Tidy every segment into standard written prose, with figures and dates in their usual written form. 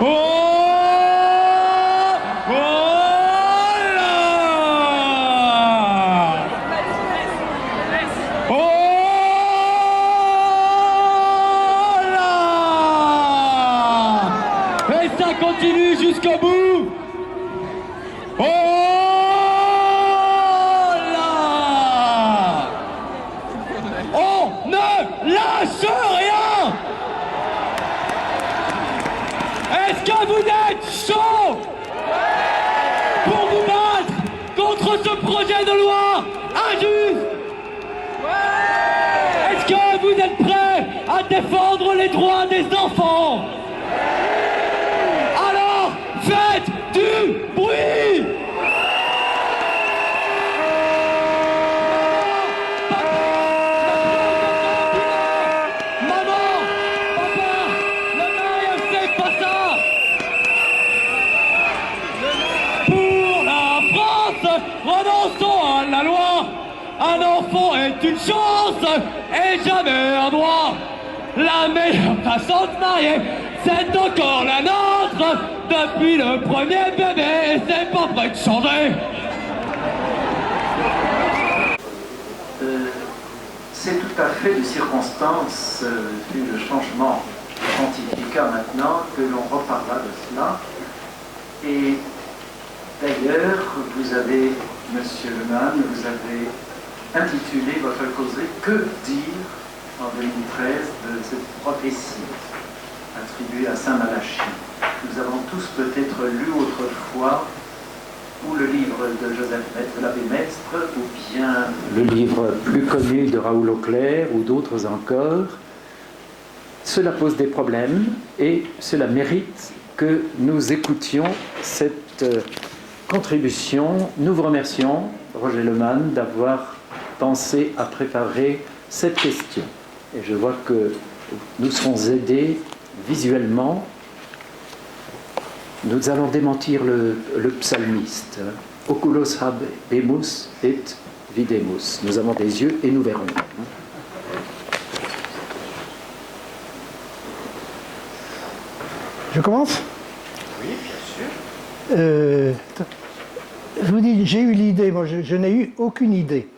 Oh, oh là! Oh là! Et ça continue jusqu'au bout! Oh là! On ne lâche rien! Est-ce que vous êtes chaud pour vous battre contre ce projet de loi injuste? Est-ce que vous êtes prêts à défendre les droits des enfants? Alors, faites du bruit! Maman, papa, le mariage c'est pas ça! Pour la France, renonçons à la loi. Un enfant est une chance et jamais un droit. La meilleure façon de se marier, c'est encore la nôtre. Depuis le premier bébé, et c'est pas prêt de changer. C'est tout à fait de circonstance, vu le changement pontifical maintenant, que l'on reparlera de cela. Et d'ailleurs, vous avez, Monsieur Lemann, vous avez intitulé votre causerie « Que dire en 2013 de cette prophétie attribuée à Saint Malachie ». Nous avons tous peut-être lu autrefois ou le livre de Joseph Maistre, de l'abbé Maistre, ou bien le livre plus connu de Raoul Auclair ou d'autres encore. Cela pose des problèmes et cela mérite que nous écoutions cette contribution. Nous vous remercions, Roger Lemann, d'avoir pensé à préparer cette question. Et je vois que nous serons aidés visuellement. Nous allons démentir le psalmiste. Oculos habemus et videmus. Nous avons des yeux et nous verrons. Je commence ? oui, bien sûr. Je vous dis, j'ai eu l'idée, moi je n'ai eu aucune idée.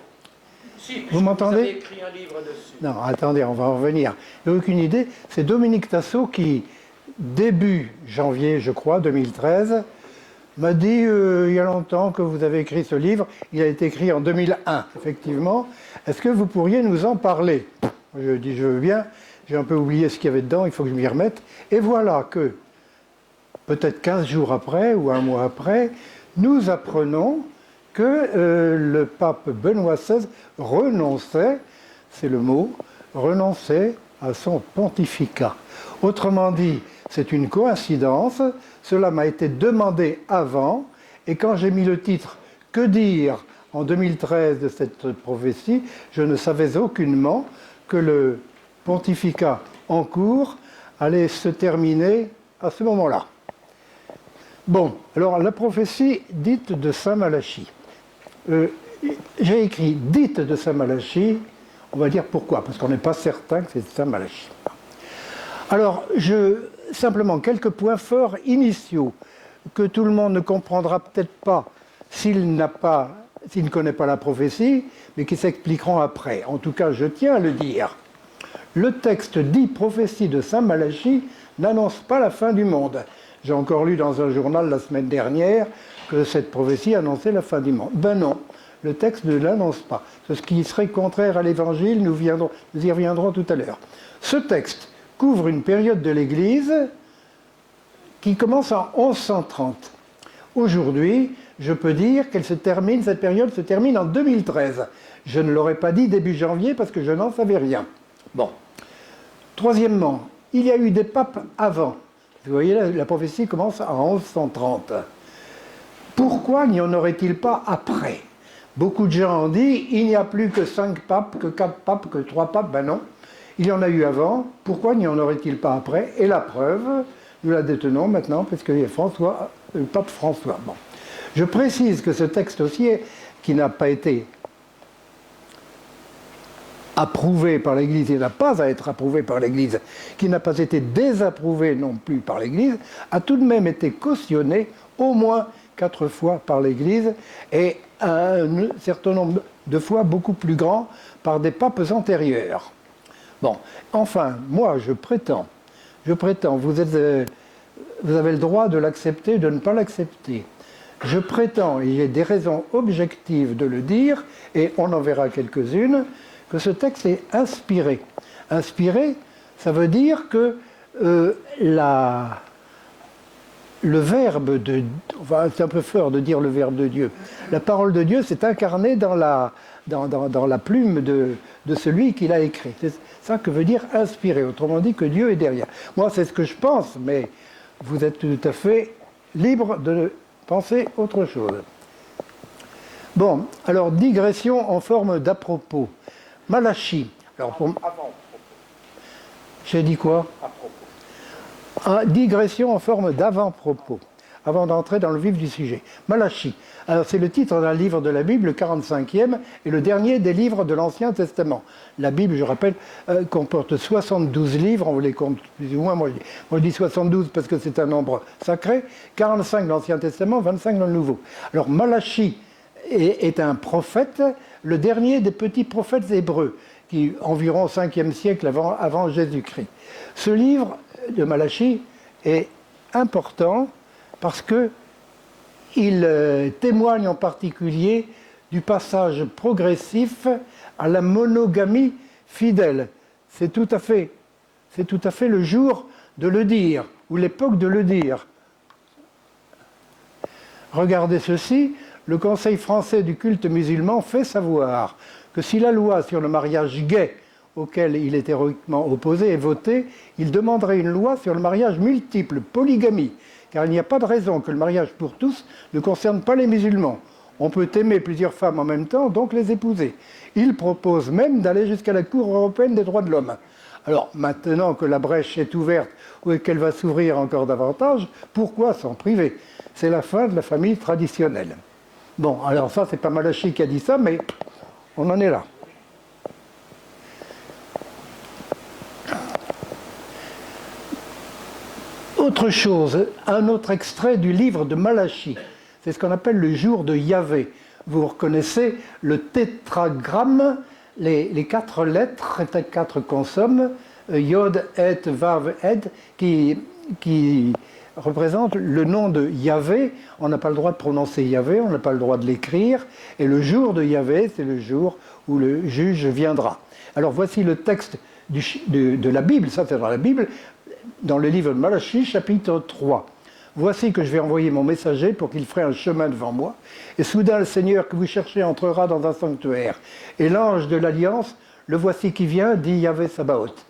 Si, vous m'entendez? Vous avez écrit un livre dessus. Non, attendez, on va en revenir. J'ai aucune idée. C'est Dominique Tassot qui, début janvier, je crois, 2013, m'a dit il y a longtemps que vous avez écrit ce livre. Il a été écrit en 2001, effectivement. Est-ce que vous pourriez nous en parler? Je dis je veux bien. J'ai un peu oublié ce qu'il y avait dedans, il faut que je m'y remette. Et voilà que, peut-être 15 jours après ou un mois après, nous apprenons que le pape Benoît XVI renonçait, c'est le mot, renonçait à son pontificat. Autrement dit, c'est une coïncidence, cela m'a été demandé avant, et quand j'ai mis le titre « Que dire ?» en 2013 de cette prophétie, je ne savais aucunement que le pontificat en cours allait se terminer à ce moment-là. Bon, alors la prophétie dite de Saint Malachie. J'ai écrit « dite de Saint Malachie », on va dire pourquoi, parce qu'on n'est pas certain que c'est Saint Malachie. Alors, simplement quelques points forts initiaux que tout le monde ne comprendra peut-être pas s'il ne connaît pas la prophétie, mais qui s'expliqueront après. En tout cas, je tiens à le dire. Le texte dit prophétie de Saint Malachie n'annonce pas la fin du monde. J'ai encore lu dans un journal la semaine dernière que cette prophétie annonçait la fin du monde. Ben non, le texte ne l'annonce pas. C'est ce qui serait contraire à l'Évangile, nous y reviendrons tout à l'heure. Ce texte couvre une période de l'Église qui commence en 1130. Aujourd'hui, je peux dire cette période se termine en 2013. Je ne l'aurais pas dit début janvier parce que je n'en savais rien. Bon. Troisièmement, il y a eu des papes avant. Vous voyez, la prophétie commence en 1130. Pourquoi n'y en aurait-il pas après? Beaucoup de gens ont dit, il n'y a plus que 5 papes, que 4 papes, que 3 papes. Ben non, il y en a eu avant. Pourquoi n'y en aurait-il pas après? Et la preuve, nous la détenons maintenant, parce qu'il y a le pape François. Bon. Je précise que ce texte aussi, qui n'a pas été approuvé par l'Église, il n'a pas à être approuvé par l'Église, qui n'a pas été désapprouvé non plus par l'Église, a tout de même été cautionné au moins 4 fois par l'Église et un certain nombre de fois beaucoup plus grand par des papes antérieurs. Bon, enfin, moi je prétends, vous avez le droit de l'accepter, de ne pas l'accepter. Je prétends, et j'ai des raisons objectives de le dire, et on en verra quelques-unes, que ce texte est inspiré. Inspiré, ça veut dire que le verbe de... Enfin, c'est un peu fort de dire le verbe de Dieu. La parole de Dieu s'est incarnée dans la plume de celui qui l'a écrit. C'est ça que veut dire inspiré. Autrement dit, que Dieu est derrière. Moi, c'est ce que je pense, mais vous êtes tout à fait libre de penser autre chose. Bon, alors, digression en forme d'à-propos. Malachie. Alors, j'ai dit quoi? Digression en forme d'avant-propos, avant d'entrer dans le vif du sujet. Malachie. Alors, c'est le titre d'un livre de la Bible, le 45e, et le dernier des livres de l'Ancien Testament. La Bible, je rappelle, comporte 72 livres, on les compte plus ou moins, moi je dis 72 parce que c'est un nombre sacré, 45 dans l'Ancien Testament, 25 dans le Nouveau. Alors, Malachie est un prophète, le dernier des petits prophètes hébreux, qui environ au 5e siècle avant Jésus-Christ. Ce livre de Malachie est important parce que il témoigne en particulier du passage progressif à la monogamie fidèle. C'est tout à fait le jour de le dire, ou l'époque de le dire. Regardez ceci, le Conseil français du culte musulman fait savoir que si la loi sur le mariage gay, auquel il est héroïquement opposé, est votée, il demanderait une loi sur le mariage multiple, polygamie, car il n'y a pas de raison que le mariage pour tous ne concerne pas les musulmans. On peut aimer plusieurs femmes en même temps, donc les épouser. Il propose même d'aller jusqu'à la Cour européenne des droits de l'homme. Alors, maintenant que la brèche est ouverte ou qu'elle va s'ouvrir encore davantage, pourquoi s'en priver? C'est la fin de la famille traditionnelle. Bon, alors ça, c'est pas Malachie qui a dit ça, mais on en est là. Autre chose, un autre extrait du livre de Malachie. C'est ce qu'on appelle le jour de Yahvé. Vous reconnaissez le tétragramme, les 4 lettres, 4 consonnes, Yod, Et, Vav, Et, qui représentent le nom de Yahvé. On n'a pas le droit de prononcer Yahvé, on n'a pas le droit de l'écrire. Et le jour de Yahvé, c'est le jour où le juge viendra. Alors voici le texte de la Bible, ça c'est dans la Bible, dans le livre de Malachie, chapitre 3. Voici que je vais envoyer mon messager pour qu'il ferait un chemin devant moi. Et soudain, le Seigneur que vous cherchez entrera dans un sanctuaire. Et l'ange de l'Alliance, le voici qui vient, dit Yahvé Sabaoth.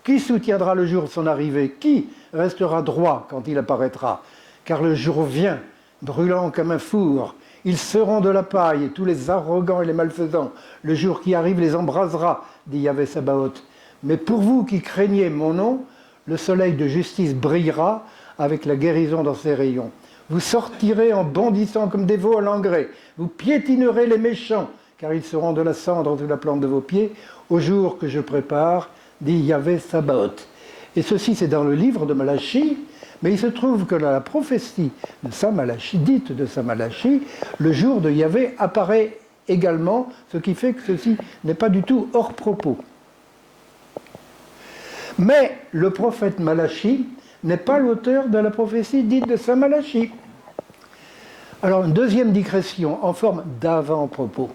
Qui soutiendra le jour de son arrivée? Qui restera droit quand il apparaîtra? Car le jour vient, brûlant comme un four. Ils seront de la paille, tous les arrogants et les malfaisants. Le jour qui arrive les embrasera, dit Yahvé Sabaoth. Mais pour vous qui craignez mon nom, le soleil de justice brillera avec la guérison dans ses rayons. Vous sortirez en bondissant comme des veaux à l'engrais. Vous piétinerez les méchants, car ils seront de la cendre sous la plante de vos pieds, au jour que je prépare, dit Yahvé Sabaoth. Et ceci, c'est dans le livre de Malachie, mais il se trouve que dans la prophétie de Saint Malachie, dite de Saint Malachie, le jour de Yahvé apparaît également, ce qui fait que ceci n'est pas du tout hors propos. Mais le prophète Malachie n'est pas l'auteur de la prophétie dite de Saint Malachie. Alors, une deuxième digression en forme d'avant-propos.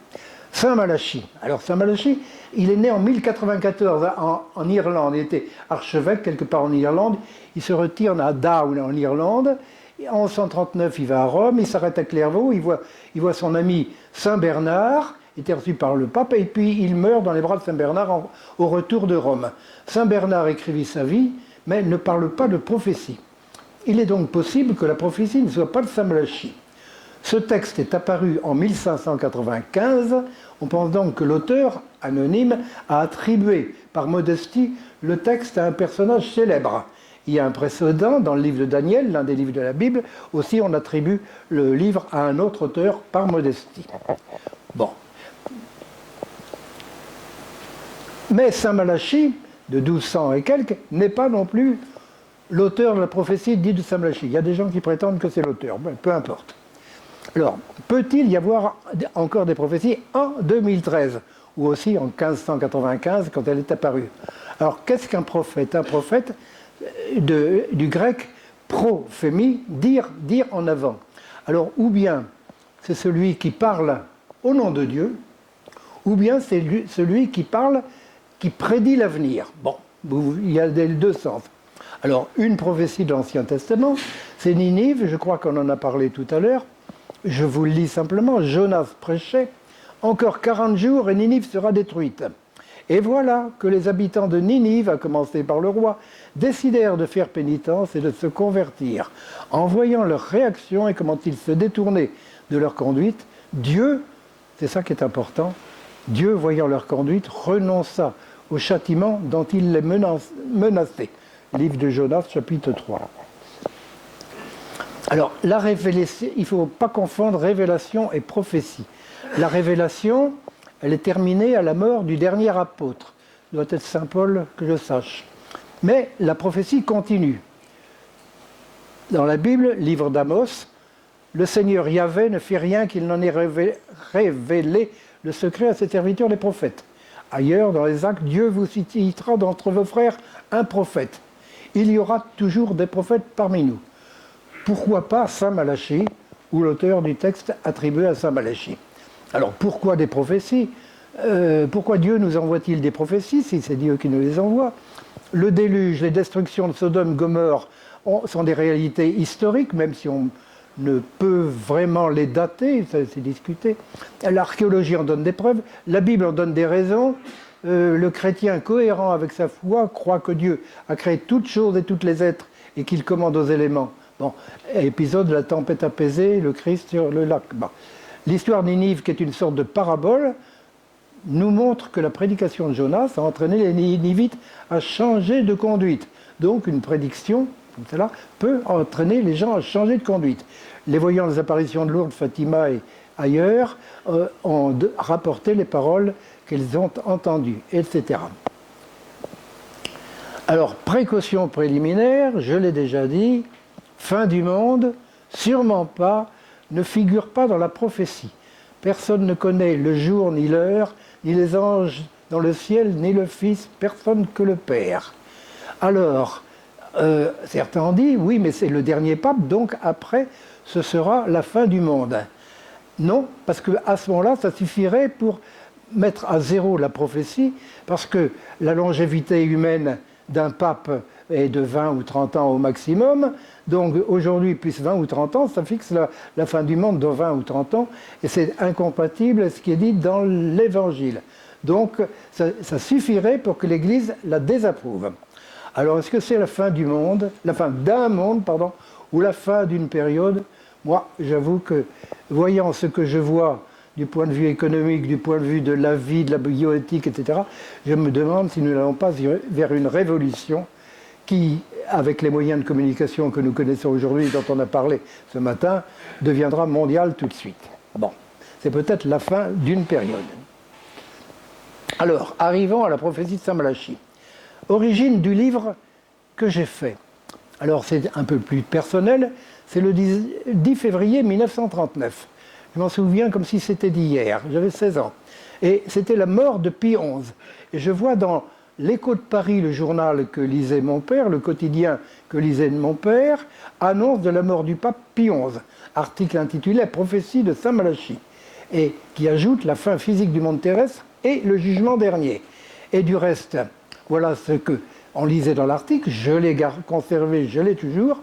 Saint Malachie. Alors, Saint Malachie, il est né en 1094 en Irlande. Il était archevêque quelque part en Irlande. Il se retire à Down en Irlande. Et en 1139, il va à Rome. Il s'arrête à Clairvaux. Il voit son ami Saint Bernard. Il était reçu par le pape. Et puis, il meurt dans les bras de Saint Bernard au retour de Rome. Saint Bernard écrivit sa vie, mais ne parle pas de prophétie. Il est donc possible que la prophétie ne soit pas de Saint Malachie. Ce texte est apparu en 1595. On pense donc que l'auteur, anonyme, a attribué par modestie le texte à un personnage célèbre. Il y a un précédent dans le livre de Daniel, l'un des livres de la Bible. Aussi, on attribue le livre à un autre auteur par modestie. Bon. Mais Saint Malachie, de 1200 et quelques, n'est pas non plus l'auteur de la prophétie dite de Saint Malachie. Il y a des gens qui prétendent que c'est l'auteur, peu importe. Alors, peut-il y avoir encore des prophéties en 2013 ou aussi en 1595 quand elle est apparue? Alors, qu'est-ce qu'un prophète? Un prophète, du grec prophémie, dire en avant. Alors, ou bien c'est celui qui parle au nom de Dieu, ou bien c'est celui qui parle, qui prédit l'avenir. Bon, il y a les deux sens. Alors, une prophétie de l'Ancien Testament, c'est Ninive, je crois qu'on en a parlé tout à l'heure. Je vous le lis simplement, Jonas prêchait, « Encore 40 jours et Ninive sera détruite. » Et voilà que les habitants de Ninive, à commencer par le roi, décidèrent de faire pénitence et de se convertir. En voyant leur réaction et comment ils se détournaient de leur conduite, Dieu, c'est ça qui est important, Dieu, voyant leur conduite, renonça au châtiment dont il les menaçait. Livre de Jonas, chapitre 3. Alors, la révélation, il ne faut pas confondre révélation et prophétie. La révélation, elle est terminée à la mort du dernier apôtre. Ça doit être Saint Paul que je sache. Mais la prophétie continue. Dans la Bible, livre d'Amos, le Seigneur Yahvé ne fit rien qu'il n'en ait révélé le secret à ses serviteurs les prophètes. Ailleurs, dans les Actes, Dieu vous citera d'entre vos frères un prophète. Il y aura toujours des prophètes parmi nous. Pourquoi pas Saint Malachie, ou l'auteur du texte attribué à Saint Malachie? Alors, pourquoi des prophéties? Pourquoi Dieu nous envoie-t-il des prophéties, si c'est Dieu qui nous les envoie? Le déluge, les destructions de Sodome, Gomorrhe sont des réalités historiques, même si on ne peut vraiment les dater, ça c'est discuté. L'archéologie en donne des preuves, la Bible en donne des raisons. Le chrétien cohérent avec sa foi croit que Dieu a créé toutes choses et tous les êtres et qu'il commande aux éléments. Bon, épisode de la tempête apaisée, le Christ sur le lac. Bon. L'histoire de Ninive, qui est une sorte de parabole, nous montre que la prédication de Jonas a entraîné les Ninivites à changer de conduite. Donc une prédiction, comme cela, peut entraîner les gens à changer de conduite. Les voyants des apparitions de Lourdes, Fatima et ailleurs ont rapporté les paroles qu'ils ont entendues, etc. Alors, précaution préliminaire, je l'ai déjà dit, fin du monde, sûrement pas, ne figure pas dans la prophétie. Personne ne connaît le jour ni l'heure, ni les anges dans le ciel, ni le Fils, personne que le Père. Alors, certains ont dit, oui, mais c'est le dernier pape, donc après, ce sera la fin du monde. Non, parce qu'à ce moment-là, ça suffirait pour mettre à zéro la prophétie, parce que la longévité humaine d'un pape est de 20 ou 30 ans au maximum, donc aujourd'hui, plus 20 ou 30 ans, ça fixe la fin du monde dans 20 ou 30 ans, et c'est incompatible avec ce qui est dit dans l'Évangile. Donc, ça suffirait pour que l'Église la désapprouve. Alors, est-ce que c'est la fin du monde, la fin d'un monde, pardon, ou la fin d'une période? Moi, j'avoue que, voyant ce que je vois du point de vue économique, du point de vue de la vie, de la bioéthique, etc., je me demande si nous n'allons pas vers une révolution qui, avec les moyens de communication que nous connaissons aujourd'hui, dont on a parlé ce matin, deviendra mondiale tout de suite. Bon, c'est peut-être la fin d'une période. Alors, arrivons à la prophétie de Saint Malachie. Origine du livre que j'ai fait. Alors, c'est un peu plus personnel, c'est le 10 février 1939. Je m'en souviens comme si c'était d'hier, j'avais 16 ans. Et c'était la mort de Pie XI. Et je vois dans l'Écho de Paris, le journal que lisait mon père, le quotidien que lisait mon père, annonce de la mort du pape Pie XI, article intitulé « Prophétie de Saint Malachie », et qui ajoute la fin physique du monde terrestre et le jugement dernier. Et du reste, voilà ce qu'on lisait dans l'article, je l'ai conservé, je l'ai toujours.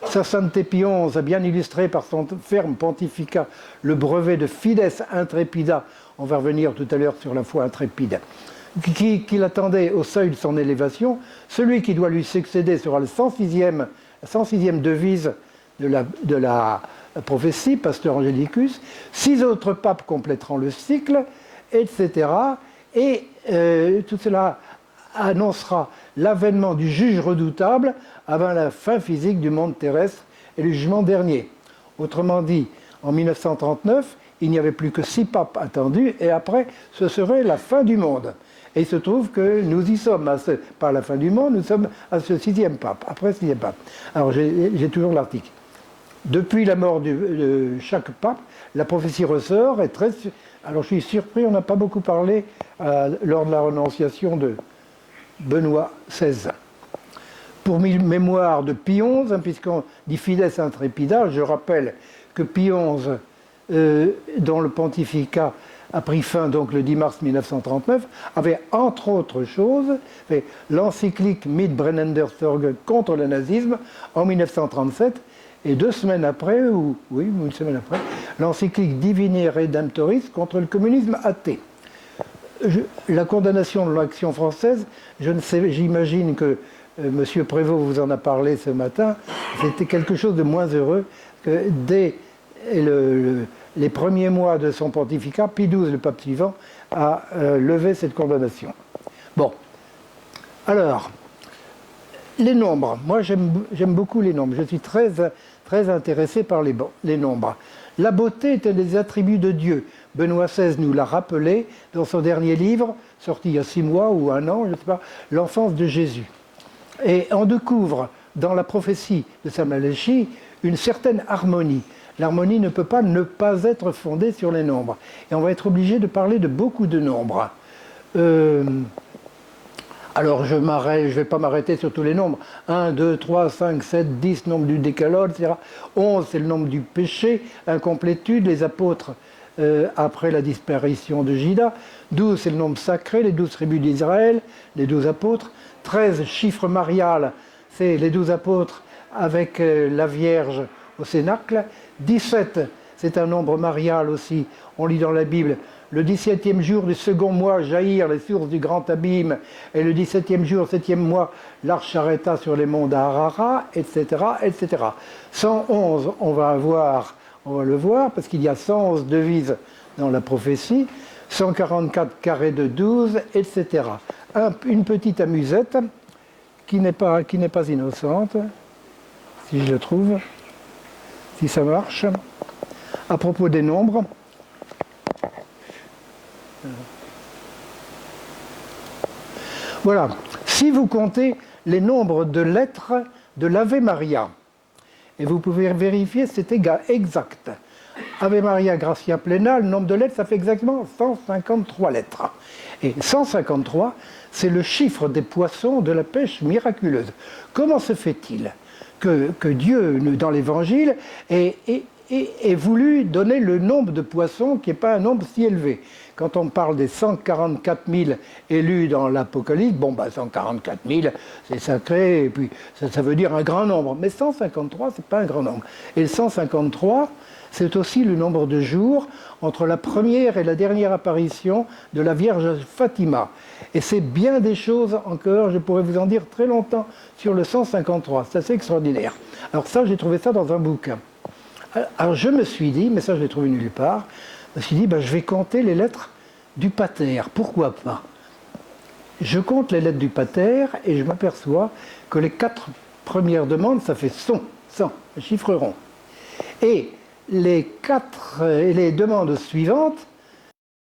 Sa sainteté Pie XI a bien illustré par son ferme pontificat le brevet de fides intrépida, on va revenir tout à l'heure sur la foi intrépide, qui l'attendait au seuil de son élévation. Celui qui doit lui succéder sera la 106e devise de la prophétie, Pasteur Angelicus. 6 autres papes compléteront le cycle, etc. Et tout cela annoncera l'avènement du juge redoutable avant la fin physique du monde terrestre et le jugement dernier. Autrement dit, en 1939, il n'y avait plus que 6 papes attendus, et après, ce serait la fin du monde. Et il se trouve que nous y sommes, pas à la fin du monde, nous sommes à ce 6e pape, après 6e pape. Alors j'ai toujours l'article. Depuis la mort de chaque pape, la prophétie ressort, alors je suis surpris, on n'a pas beaucoup parlé lors de la renonciation de Benoît XVI. Pour mémoire de Pie XI, puisqu'on dit Fides Intrepida, je rappelle que Pie XI, dont le pontificat a pris fin donc le 10 mars 1939, avait entre autres choses fait l'encyclique Mitbrennender Sorge contre le nazisme en 1937, et 2 semaines après, une semaine après, l'encyclique Divini Redemptoris contre le communisme athée. La condamnation de l'action française, j'imagine que M. Prévost vous en a parlé ce matin, c'était quelque chose de moins heureux que dès les premiers mois de son pontificat, Pie XII, le pape suivant, a levé cette condamnation. Bon, alors, les nombres. Moi, j'aime beaucoup les nombres. Je suis très intéressé par les nombres. La beauté est un des attributs de Dieu. Benoît XVI nous l'a rappelé dans son dernier livre, sorti il y a 6 mois ou 1 an, je ne sais pas, L'enfance de Jésus. Et on découvre dans la prophétie de Saint Malachie une certaine harmonie. L'harmonie ne peut pas ne pas être fondée sur les nombres. Et on va être obligé de parler de beaucoup de nombres. Alors je ne vais pas m'arrêter sur tous les nombres. 1, 2, 3, 5, 7, 10, nombre du décalogue, etc. 11, c'est le nombre du péché, incomplétude, les apôtres après la disparition de Judas. 12, c'est le nombre sacré, les 12 tribus d'Israël, les 12 apôtres. 13, chiffre marial, c'est les 12 apôtres avec la Vierge au Cénacle. 17, c'est un nombre marial aussi. On lit dans la Bible, le 17e jour du second mois jaillirent les sources du grand abîme, et le 17e jour, 7e mois, l'arche s'arrêta sur les monts d'Arara, etc., etc. 111, on va le voir, parce qu'il y a 111 devises dans la prophétie, 144 carrés de 12, etc. Une petite amusette qui n'est pas innocente, si je le trouve, si ça marche, à propos des nombres. Voilà, si vous comptez les nombres de lettres de l'Ave Maria, et vous pouvez vérifier, c'est exact. Ave Maria Gratia Plena, le nombre de lettres, ça fait exactement 153 lettres. Et 153, c'est le chiffre des poissons de la pêche miraculeuse. Comment se fait-il que Dieu, dans l'Évangile, ait voulu donner le nombre de poissons qui n'est pas un nombre si élevé? Quand on parle des 144 000 élus dans l'Apocalypse, 144 000, c'est sacré, et puis ça veut dire un grand nombre. Mais 153, c'est pas un grand nombre. Et le 153, c'est aussi le nombre de jours entre la première et la dernière apparition de la Vierge Fatima. Et c'est bien des choses encore, je pourrais vous en dire très longtemps sur le 153, c'est assez extraordinaire. Alors ça, j'ai trouvé ça dans un bouquin. Alors je me suis dit, mais ça je l'ai trouvé nulle part, je me suis dit, je vais compter les lettres du pater, pourquoi pas? Je compte les lettres du pater et je m'aperçois que les 4 premières demandes, ça fait 100, un chiffre rond. Et les demandes suivantes,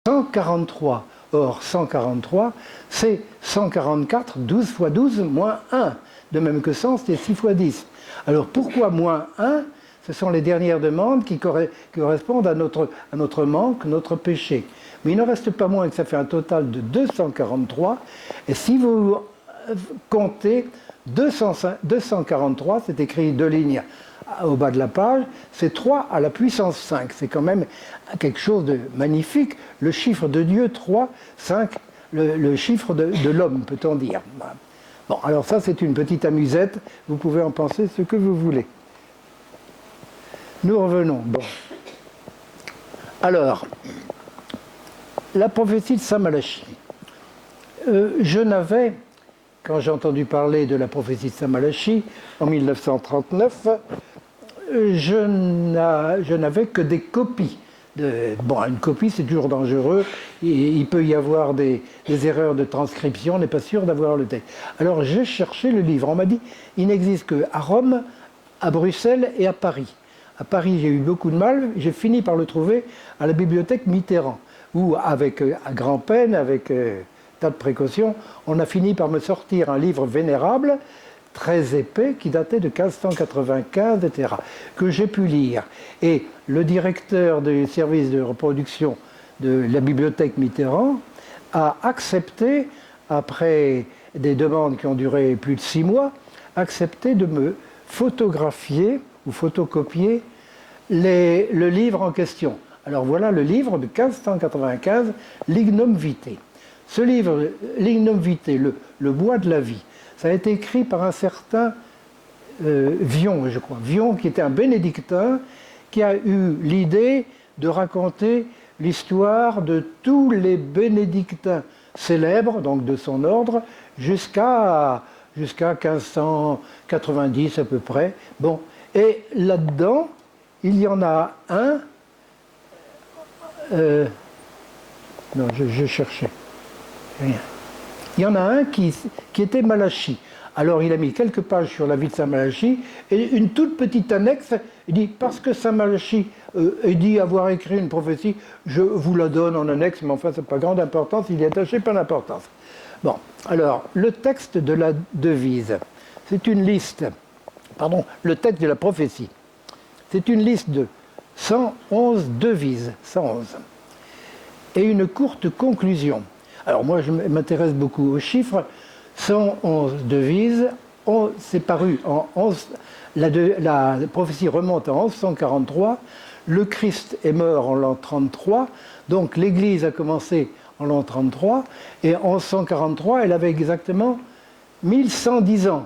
143. Or, 143, c'est 144, 12 fois 12, moins 1. De même que 100, c'est 6 fois 10. Alors, pourquoi moins 1? Ce sont les dernières demandes qui correspondent à notre manque, notre péché. Mais il ne reste pas moins que ça fait un total de 243. Et si vous comptez 243, c'est écrit 2 lignes au bas de la page, c'est 3 à la puissance 5. C'est quand même quelque chose de magnifique. Le chiffre de Dieu, 3, 5, le chiffre de l'homme, peut-on dire. Bon, alors ça, c'est une petite amusette. Vous pouvez en penser ce que vous voulez. Nous revenons. Bon. Alors, la prophétie de Saint Malachie. Je n'avais, quand j'ai entendu parler de la prophétie de Saint Malachie, en 1939, je n'avais que des copies. Une copie, c'est toujours dangereux. Il peut y avoir des erreurs de transcription, on n'est pas sûr d'avoir le texte. Alors, j'ai cherché le livre. On m'a dit, il n'existe qu'à Rome, à Bruxelles et à Paris. À Paris, j'ai eu beaucoup de mal. J'ai fini par le trouver à la bibliothèque Mitterrand, où, avec à grand-peine, avec tas de précautions, on a fini par me sortir un livre vénérable, très épais, qui datait de 1595, etc., que j'ai pu lire. Et le directeur du service de reproduction de la bibliothèque Mitterrand a accepté, après des demandes qui ont duré plus de 6 mois, accepté de me photographier ou photocopier le livre en question. Alors voilà le livre de 1595, Lignum Vitae. Ce livre, Lignum Vitae, le bois de la vie, ça a été écrit par un certain Vion, je crois. Vion, qui était un bénédictin, qui a eu l'idée de raconter l'histoire de tous les bénédictins célèbres, donc de son ordre, jusqu'à 1590 à peu près. Bon, et là-dedans, il y en a un. Non, je cherchais. Rien. Il y en a un qui était Malachie. Alors il a mis quelques pages sur la vie de Saint Malachie et une toute petite annexe. Il dit, parce que Saint Malachie dit avoir écrit une prophétie, je vous la donne en annexe, mais enfin c'est pas grande importance, il y attaché pas d'importance. Bon, alors le texte de la devise, c'est une liste, pardon, le texte de la prophétie, c'est une liste de 111 devises, 111, et une courte conclusion. Alors moi je m'intéresse beaucoup aux chiffres. 111 devises, c'est paru en 11, la prophétie remonte en 1143, le Christ est mort en l'an 33, donc l'Église a commencé en l'an 33, et en 1143, elle avait exactement 1110 ans.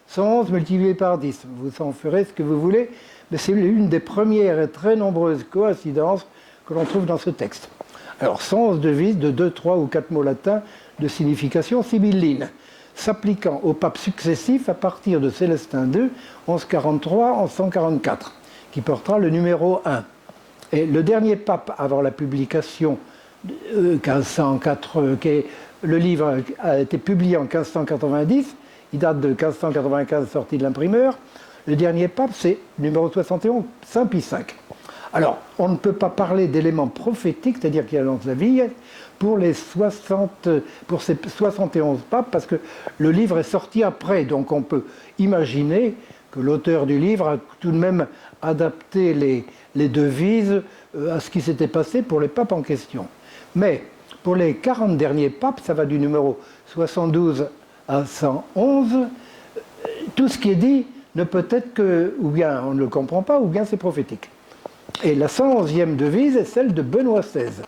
111 multiplié par 10, vous en ferez ce que vous voulez, mais c'est l'une des premières et très nombreuses coïncidences que l'on trouve dans ce texte. Alors 111 devises de 2, 3 ou 4 mots latins de signification sibylline, s'appliquant aux papes successifs à partir de Célestin II, 1143, 1144, qui portera le numéro 1. Et le dernier pape avant la publication, 1504, le livre a été publié en 1590, il date de 1595, sortie de l'imprimeur. Le dernier pape, c'est numéro 71, Saint Pie V. Alors, on ne peut pas parler d'éléments prophétiques, c'est-à-dire qu'il annonce la vie, pour ces 71 papes, parce que le livre est sorti après. Donc on peut imaginer que l'auteur du livre a tout de même adapté les devises à ce qui s'était passé pour les papes en question. Mais pour les 40 derniers papes, ça va du numéro 72 à 111, tout ce qui est dit ne peut être que, ou bien on ne le comprend pas, ou bien c'est prophétique. Et la 111e devise est celle de Benoît XVI.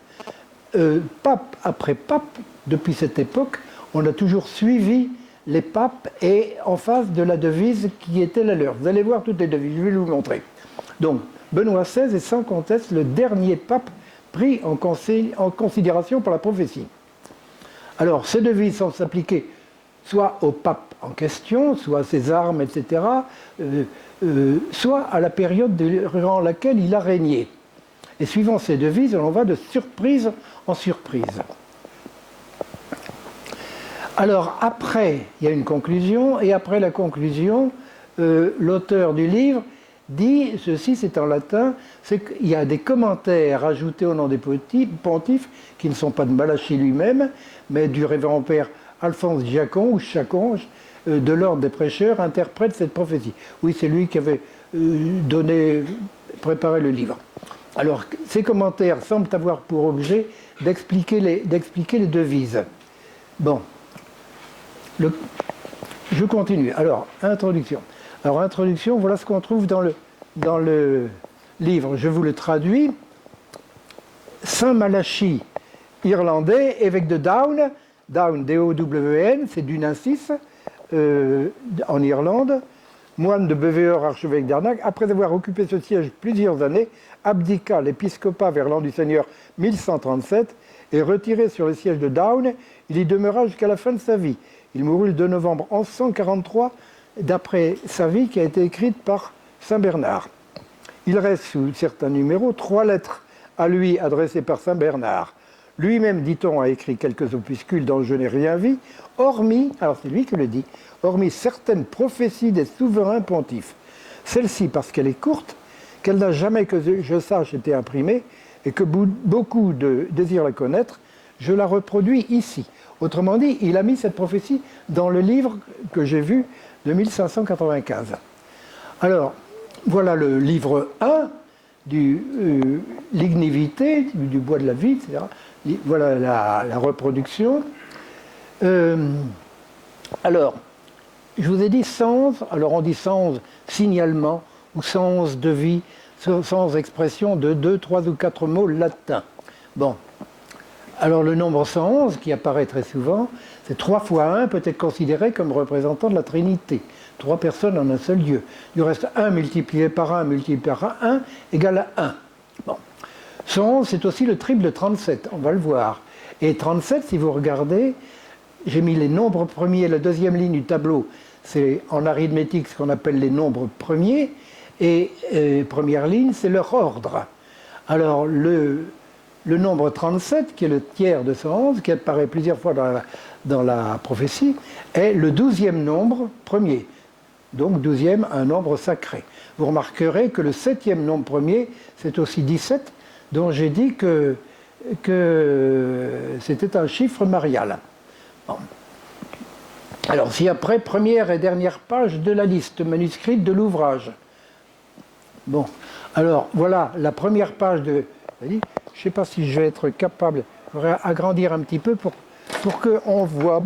Pape après pape, depuis cette époque, on a toujours suivi les papes et en face de la devise qui était la leur. Vous allez voir toutes les devises, je vais vous montrer. Donc, Benoît XVI est sans conteste le dernier pape pris en considération pour la prophétie. Alors, ces devises sont appliquées soit au pape en question, soit à ses armes, etc., soit à la période durant laquelle il a régné. Et suivant ces devises, on va de surprise en surprise. Alors après, il y a une conclusion, et après la conclusion, l'auteur du livre dit, ceci c'est en latin, c'est qu'il y a des commentaires ajoutés au nom des pontifes, qui ne sont pas de Malachie lui-même, mais du révérend père Alphonse Giacon, ou Chacon, de l'ordre des prêcheurs, interprète cette prophétie. Oui, c'est lui qui avait préparé le livre. Alors, ces commentaires semblent avoir pour objet d'expliquer les devises. Bon, je continue. Alors, introduction. Alors, introduction, voilà ce qu'on trouve dans le livre. Je vous le traduis. Saint Malachie, irlandais, évêque de Down, Down, D-O-W-N, c'est du Nacis, en Irlande, moine de Beveor, archevêque d'Arnac, après avoir occupé ce siège plusieurs années, abdiqua l'épiscopat vers l'an du Seigneur 1137 et retiré sur le siège de Down, il y demeura jusqu'à la fin de sa vie. Il mourut le 2 novembre 1143, d'après sa vie qui a été écrite par Saint Bernard. Il reste sous certains numéros 3 lettres à lui adressées par Saint Bernard. Lui-même, dit-on, a écrit quelques opuscules dont je n'ai rien vu, hormis, alors c'est lui qui le dit, hormis certaines prophéties des souverains pontifes. Celle-ci, parce qu'elle est courte, qu'elle n'a jamais, que je sache, été imprimée, et que beaucoup désirent la connaître, je la reproduis ici. Autrement dit, il a mis cette prophétie dans le livre que j'ai vu de 1595. Alors, voilà le livre 1 du Lignivité, du bois de la vie, etc. Voilà la reproduction. Alors, je vous ai dit sens, alors on dit sens signalement ou sens de vie, sens expression de 2, 3 ou 4 mots latins. Bon, alors le nombre 111 qui apparaît très souvent, c'est 3 fois 1 peut être considéré comme représentant de la Trinité. 3 personnes en un seul lieu. Du reste, 1 multiplié par 1 multiplié par 1 égale à 1. Bon. 111, c'est aussi le triple de 37, on va le voir. Et 37, si vous regardez, j'ai mis les nombres premiers, la deuxième ligne du tableau, c'est en arithmétique ce qu'on appelle les nombres premiers, et première ligne, c'est leur ordre. Alors, le nombre 37, qui est le tiers de 111, qui apparaît plusieurs fois dans la prophétie, est le 12e nombre premier. Donc 12e, un nombre sacré. Vous remarquerez que le 7e nombre premier, c'est aussi 17, dont j'ai dit que c'était un chiffre marial. Bon. Alors, si après, première et dernière page de la liste manuscrite de l'ouvrage. Bon, alors voilà la première page de... Je ne sais pas si je vais être capable, je vais agrandir un petit peu pour qu'on voit.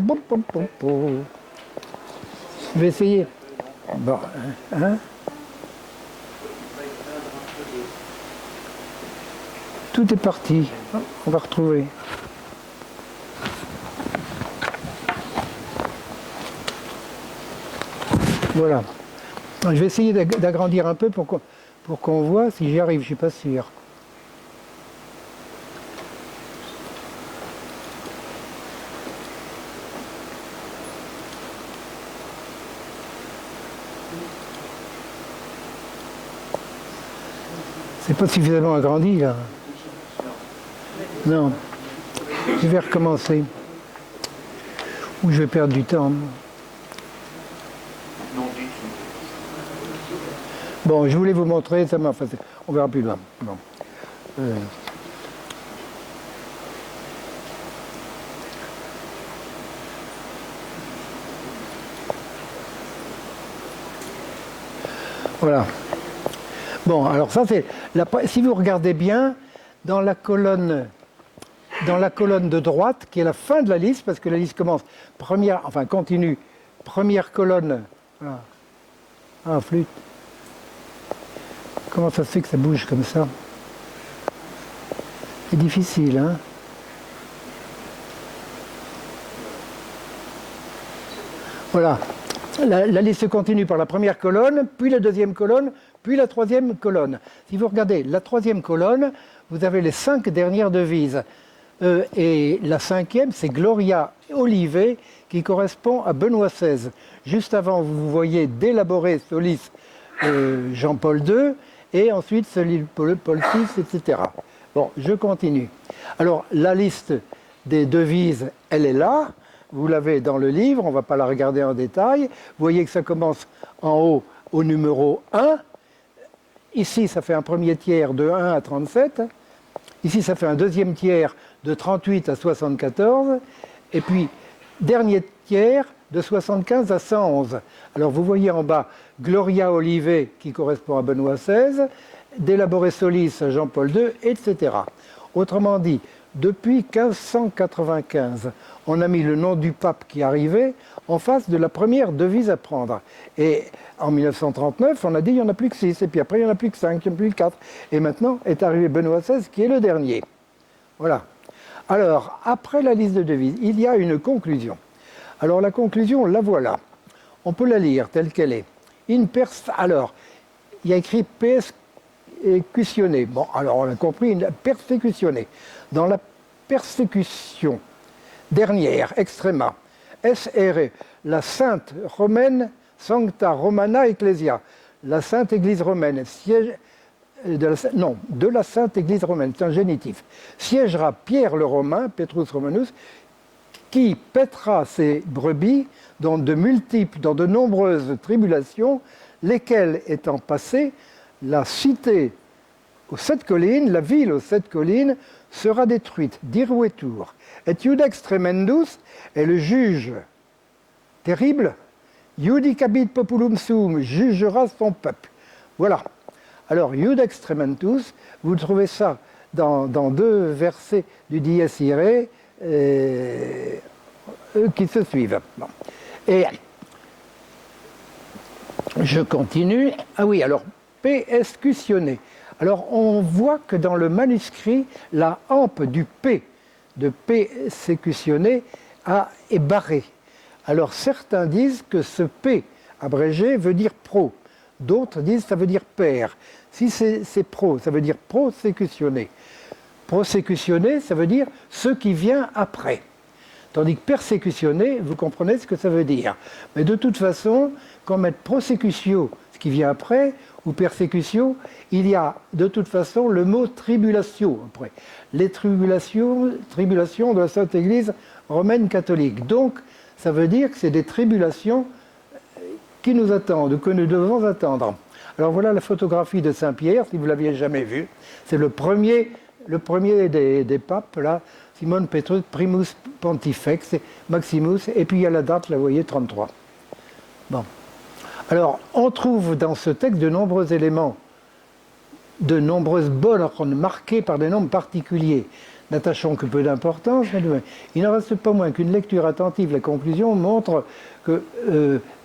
Je vais essayer. Bon, hein? Tout est parti. On va retrouver. Voilà. Je vais essayer d'agrandir un peu pour qu'on voit si j'y arrive, je ne suis pas sûr. C'est pas suffisamment agrandi là. Non. Je vais recommencer. Ou je vais perdre du temps. Bon, je voulais vous montrer, ça m'a fait. On verra plus loin. Bon. Voilà. Bon, alors ça c'est... Si vous regardez bien, dans la colonne de droite, qui est la fin de la liste, parce que la liste commence continue, première colonne. Voilà. Ah, flûte. Comment ça se fait que ça bouge comme ça? C'est difficile, hein? Voilà. La liste continue par la première colonne, puis la deuxième colonne, puis la troisième colonne. Si vous regardez la troisième colonne, vous avez les 5 dernières devises. Et la 5e, c'est Gloria Olivet, qui correspond à Benoît XVI. Juste avant, vous voyez d'élaborer Solis Jean-Paul II, et ensuite Solis Paul VI, etc. Bon, je continue. Alors, la liste des devises, elle est là. Vous l'avez dans le livre, on ne va pas la regarder en détail. Vous voyez que ça commence en haut au numéro 1. Ici, ça fait un premier tiers de 1 à 37. Ici, ça fait un deuxième tiers de 38 à 74. Et puis, dernier tiers de 75 à 111. Alors, vous voyez en bas Gloria Olivet, qui correspond à Benoît XVI, d'élaborer Solis à Jean-Paul II, etc. Autrement dit, depuis 1595, on a mis le nom du pape qui arrivait en face de la première devise à prendre. Et en 1939, on a dit il n'y en a plus que 6, et puis après il n'y en a plus que 5, il n'y en a plus que 4. Et maintenant est arrivé Benoît XVI qui est le dernier. Voilà. Alors, après la liste de devises, il y a une conclusion. Alors la conclusion, la voilà. On peut la lire telle qu'elle est. Alors, il y a écrit persécutionné. Bon, alors on a compris, persécutionné. Dans la persécution dernière, extrêma, SRE, la sainte romaine, Sancta Romana Ecclesia, la sainte église romaine, siège de la sainte église romaine, c'est un génitif, siégera Pierre le Romain, Petrus Romanus, qui paîtra ses brebis dans de nombreuses tribulations, lesquelles étant passées, la cité aux 7 collines, la ville aux 7 collines, sera détruite, diruetur. Et iudex tremendus, et le juge terrible, iudicabit populum suum, jugera son peuple. Voilà. Alors, iudex tremendus, vous trouvez ça dans 2 versets du Dies Irae qui se suivent. Bon. Et je continue. Ah oui, alors, P escutionné. Alors, on voit que dans le manuscrit, la hampe du P, de P sécutionné, est barrée. Alors, certains disent que ce P abrégé veut dire pro. D'autres disent que ça veut dire père. Si c'est pro, ça veut dire prosécutionné. Prosécutionné, ça veut dire ce qui vient après. Tandis que persécutionné, vous comprenez ce que ça veut dire. Mais de toute façon, quand on met prosecutio, ce qui vient après, ou persécution, il y a de toute façon le mot tribulation après. Les tribulations de la Sainte Église romaine catholique. Donc, ça veut dire que c'est des tribulations qui nous attendent, que nous devons attendre. Alors voilà la photographie de Saint-Pierre, si vous ne l'aviez jamais vue. C'est le premier des papes, là, Simon Petrus Primus Pontifex, Maximus, et puis il y a la date, là, vous voyez, 33. Bon. Alors, on trouve dans ce texte de nombreux éléments, de nombreuses bornes marquées par des nombres particuliers. N'attachons que peu d'importance, mais il n'en reste pas moins qu'une lecture attentive, la conclusion montre que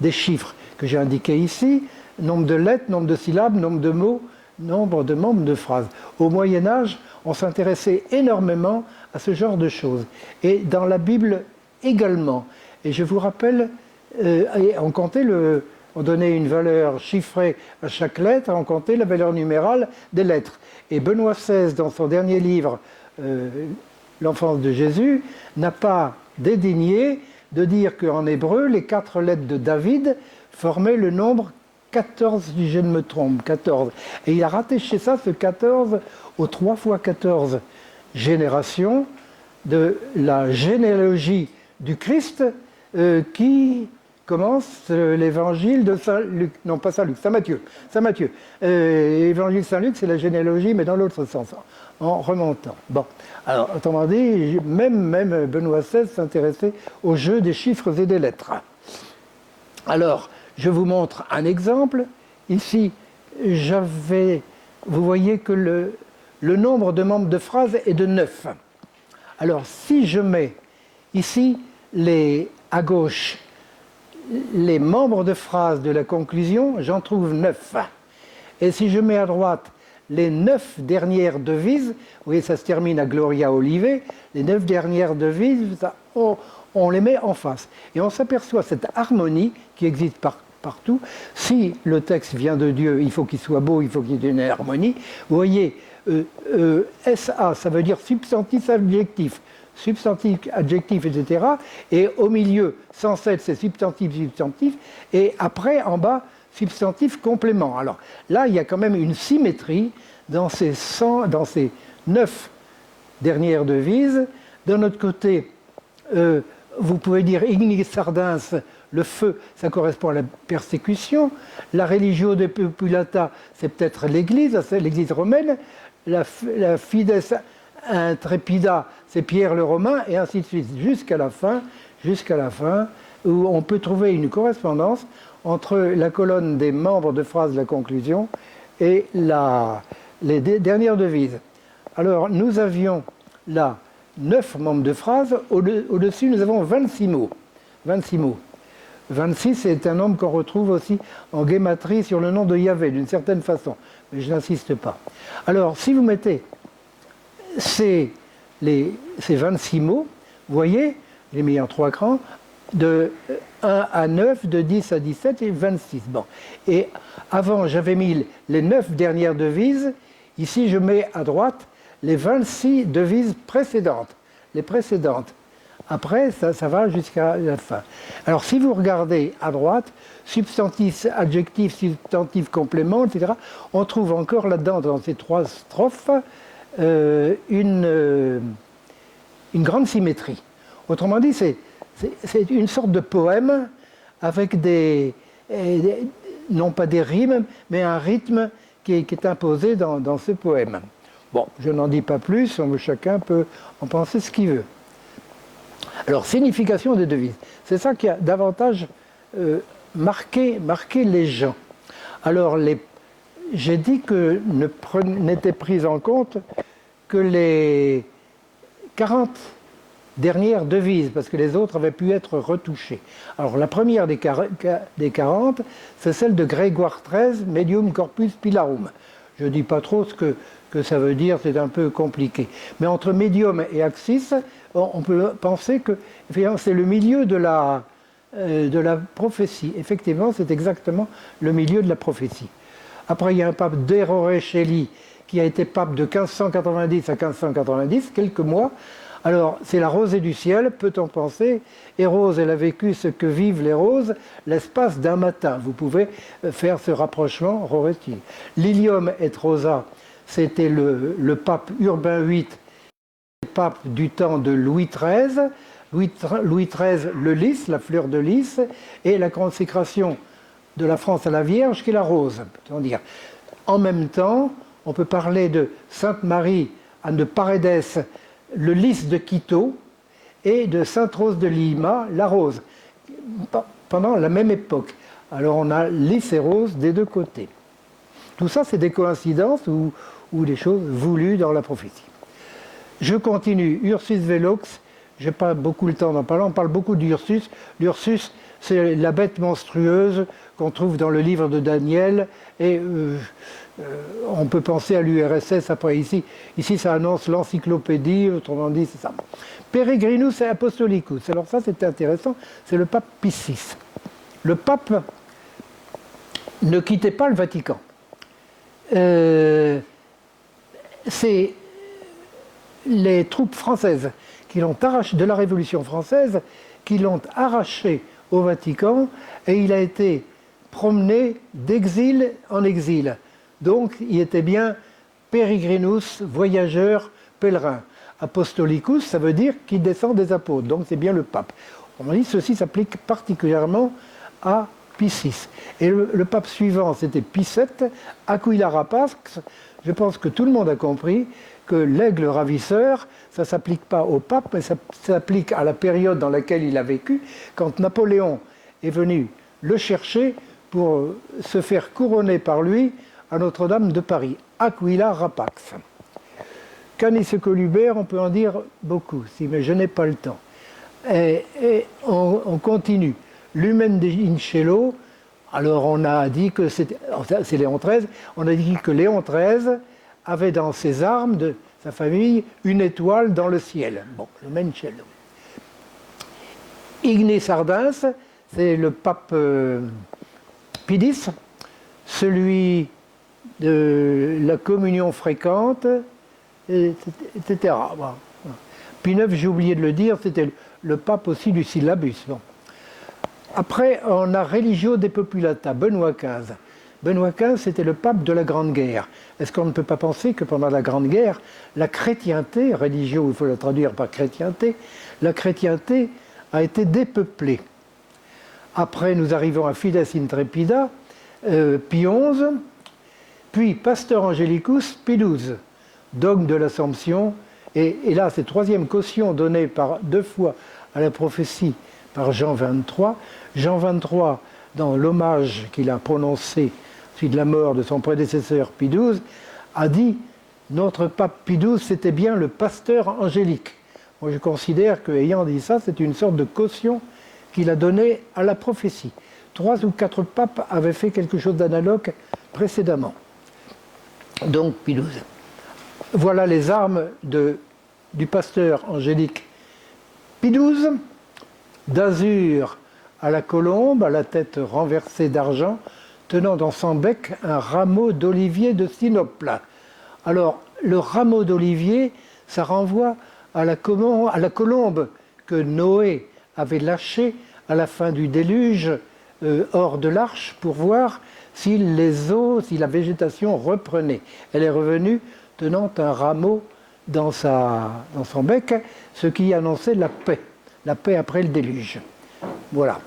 des chiffres que j'ai indiqués ici, nombre de lettres, nombre de syllabes, nombre de mots, nombre de membres de phrases. Au Moyen-Âge, on s'intéressait énormément à ce genre de choses. Et dans la Bible également. Et je vous rappelle, on comptait on donnait une valeur chiffrée à chaque lettre, on comptait la valeur numérale des lettres. Et Benoît XVI, dans son dernier livre, L'enfance de Jésus, n'a pas dédaigné de dire qu'en hébreu, les 4 lettres de David formaient le nombre 14, si je ne me trompe, 14. Et il a rattaché ça, ce 14, aux 3 x 14 générations de la généalogie du Christ qui commence l'évangile de Saint Luc, non pas Saint Luc, Saint Matthieu. L'évangile de Saint Luc, c'est la généalogie, mais dans l'autre sens, en remontant. Bon, alors, autrement dit, même Benoît XVI s'intéressait au jeu des chiffres et des lettres. Alors, je vous montre un exemple. Ici, vous voyez que le nombre de membres de phrase est de 9. Alors, si je mets ici, à gauche, les membres de phrase de la conclusion, j'en trouve 9. Et si je mets à droite les 9 dernières devises, vous voyez, ça se termine à Gloria Olive, les 9 dernières devises, on les met en face. Et on s'aperçoit cette harmonie qui existe partout. Si le texte vient de Dieu, il faut qu'il soit beau, il faut qu'il y ait une harmonie. Vous voyez, SA, ça veut dire substantif adjectif. Substantif, adjectif, etc. Et au milieu, 107, c'est substantif, substantif. Et après, en bas, substantif complément. Alors là, il y a quand même une symétrie dans ces 9 dernières devises. D'un autre côté, vous pouvez dire ignis sardins, le feu, ça correspond à la persécution. La religio de populata, c'est peut-être l'Église, c'est l'Église romaine. La fides intrepida, c'est Pierre le Romain, et ainsi de suite, jusqu'à la fin, où on peut trouver une correspondance entre la colonne des membres de phrase de la conclusion et les dernières devises. Alors, nous avions là 9 membres de phrase, au-dessus nous avons 26 mots. 26 mots. 26, c'est un nombre qu'on retrouve aussi en guématrie sur le nom de Yahvé, d'une certaine façon, mais je n'insiste pas. Alors, si vous mettez ces 26 mots, vous voyez, j'ai mis en 3 crans, de 1 à 9, de 10 à 17 et 26. Bon. Et avant, j'avais mis les 9 dernières devises. Ici, je mets à droite les 26 devises précédentes. Les précédentes. Après, ça va jusqu'à la fin. Alors, si vous regardez à droite, substantif, adjectif, substantif, complément, etc., on trouve encore là-dedans, dans ces 3 strophes, une grande symétrie. Autrement dit, c'est une sorte de poème avec non pas des rimes, mais un rythme qui est imposée dans ce poème. Bon, je n'en dis pas plus, chacun peut en penser ce qu'il veut. Alors, signification des devises. C'est ça qui a davantage marqué les gens. Alors, j'ai dit que n'étaient prises en compte que les 40 dernières devises, parce que les autres avaient pu être retouchées. Alors, la première des 40, c'est celle de Grégoire XIII, Medium Corpus Pilarum. Je ne dis pas trop ce que ça veut dire, c'est un peu compliqué. Mais entre médium et axis, on peut penser que c'est le milieu de la prophétie. Effectivement, c'est exactement le milieu de la prophétie. Après, il y a un pape Derore Shelley qui a été pape de 1590 à 1590, quelques mois. Alors, c'est la rosée du ciel, peut-on penser. Et Rose, elle a vécu ce que vivent les roses l'espace d'un matin. Vous pouvez faire ce rapprochement, Roretti. Lilium et Rosa, c'était le pape Urbain VIII, pape du temps de Louis XIII. Louis XIII, le lys, la fleur de lys, et la consécration de la France à la Vierge, qui est la rose, peut-on dire. En même temps, on peut parler de Sainte Marie Anne de Paredes, le lys de Quito, et de Sainte Rose de Lima, la rose, pendant la même époque. Alors on a lys et rose des deux côtés. Tout ça, c'est des coïncidences ou des choses voulues dans la prophétie. Je continue. Ursus Velox, je n'ai pas beaucoup le temps d'en parler, on parle beaucoup d'Ursus. L'Ursus, c'est la bête monstrueuse qu'on trouve dans le livre de Daniel, et on peut penser à l'URSS après ici. Ici, ça annonce l'encyclopédie, autrement dit, c'est ça. Peregrinus et Apostolicus. Alors ça, c'est intéressant, c'est le pape Pie VI. Le pape ne quittait pas le Vatican. C'est les troupes françaises qui l'ont arraché, de la Révolution française, qui l'ont arraché au Vatican, et il a été promené d'exil en exil. Donc, il était bien peregrinus, voyageur, pèlerin. Apostolicus, ça veut dire qu'il descend des apôtres, donc c'est bien le pape. On dit ceci s'applique particulièrement à Pie VI. Et le pape suivant, c'était Pie VII, Aquila Rapax. Je pense que tout le monde a compris que l'aigle ravisseur, ça ne s'applique pas au pape, mais ça s'applique à la période dans laquelle il a vécu, quand Napoléon est venu le chercher pour se faire couronner par lui à Notre-Dame de Paris. Aquila Rapax. Canis Colubert, on peut en dire beaucoup, mais je n'ai pas le temps. Et on continue. Lumen de Incello, alors on a dit que c'est Léon XIII, on a dit que Léon XIII avait dans ses armes de sa famille une étoile dans le ciel. Bon, Lumen Incello. Igné Sardins, c'est le pape Pie X, celui de la communion fréquente, etc. Bon. Pie IX, j'ai oublié de le dire, c'était le pape aussi du syllabus. Bon. Après, on a Religio Depopulata, Benoît XV. Benoît XV, c'était le pape de la Grande Guerre. Est-ce qu'on ne peut pas penser que pendant la Grande Guerre, la chrétienté, religio, il faut le traduire par chrétienté, la chrétienté a été dépeuplée. Après, nous arrivons à Fides Intrepida, Pie XI, puis Pasteur Angelicus, Pie XII, dogme de l'Assomption, et là, c'est troisième caution donnée par deux fois à la prophétie par Jean 23. Jean 23, dans l'hommage qu'il a prononcé suite de la mort de son prédécesseur Pie XII, a dit « Notre pape Pie XII, c'était bien le pasteur angélique ». Moi, je considère qu'ayant dit ça, c'est une sorte de caution qu'il a donnée à la prophétie. 3 ou 4 papes avaient fait quelque chose d'analogue précédemment. Donc, Pie XII. Voilà les armes du pasteur angélique Pie XII, d'azur à la colombe, à la tête renversée d'argent, tenant dans son bec un rameau d'olivier de Sinople. Alors, le rameau d'olivier, ça renvoie à la colombe que Noé avait lâchée à la fin du déluge hors de l'arche pour voir si les eaux, si la végétation reprenait. Elle est revenue tenant un rameau dans son bec, ce qui annonçait la paix après le déluge. Voilà.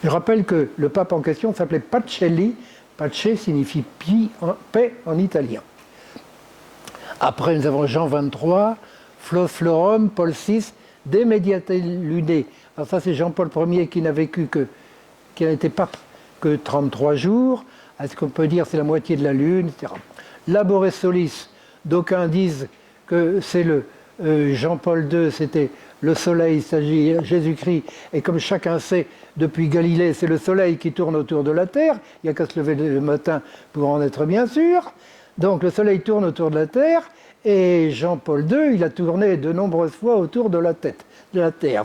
Je rappelle que le pape en question s'appelait Pacelli, Pace signifie paix en italien. Après, nous avons Jean 23, Flos Florum, Paul VI, De Mediate Lunae. Alors ça, c'est Jean-Paul Ier qui n'a vécu qui n'était pape que 33 jours. Est-ce qu'on peut dire c'est la moitié de la lune, etc. Labore Solis, d'aucuns disent que c'est le Jean-Paul II, c'était le soleil, il s'agit Jésus-Christ, et comme chacun sait, depuis Galilée, c'est le soleil qui tourne autour de la Terre, il n'y a qu'à se lever le matin pour en être bien sûr. Donc le soleil tourne autour de la Terre, et Jean-Paul II, il a tourné de nombreuses fois autour de la Terre.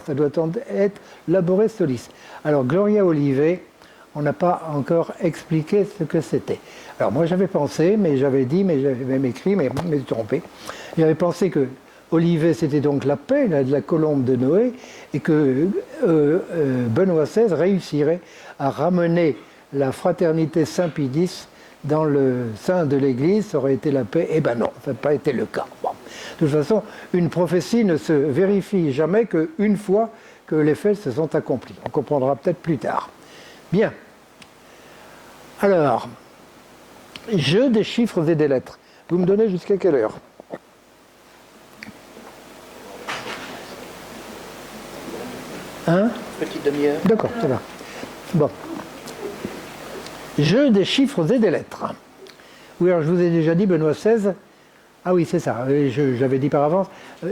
Ça doit être Labore Solis. Alors Gloria Olivet, on n'a pas encore expliqué ce que c'était. Alors moi j'avais pensé, mais j'avais dit, mais j'avais même écrit, mais je me suis trompé. J'avais pensé que Olivet c'était donc la paix, la colombe de Noé, et que Benoît XVI réussirait à ramener la fraternité Saint-Pie X dans le sein de l'Église, ça aurait été la paix. Eh ben non, ça n'a pas été le cas. Bon. De toute façon, une prophétie ne se vérifie jamais qu'une fois que les faits se sont accomplis. On comprendra peut-être plus tard. Bien. Alors, jeu des chiffres et des lettres. Vous me donnez jusqu'à quelle heure? Hein? Petite demi-heure. D'accord, ça va. Bon. Jeu des chiffres et des lettres. Oui, alors je vous ai déjà dit, Benoît XVI, ah oui, c'est ça, je l'avais dit par avance,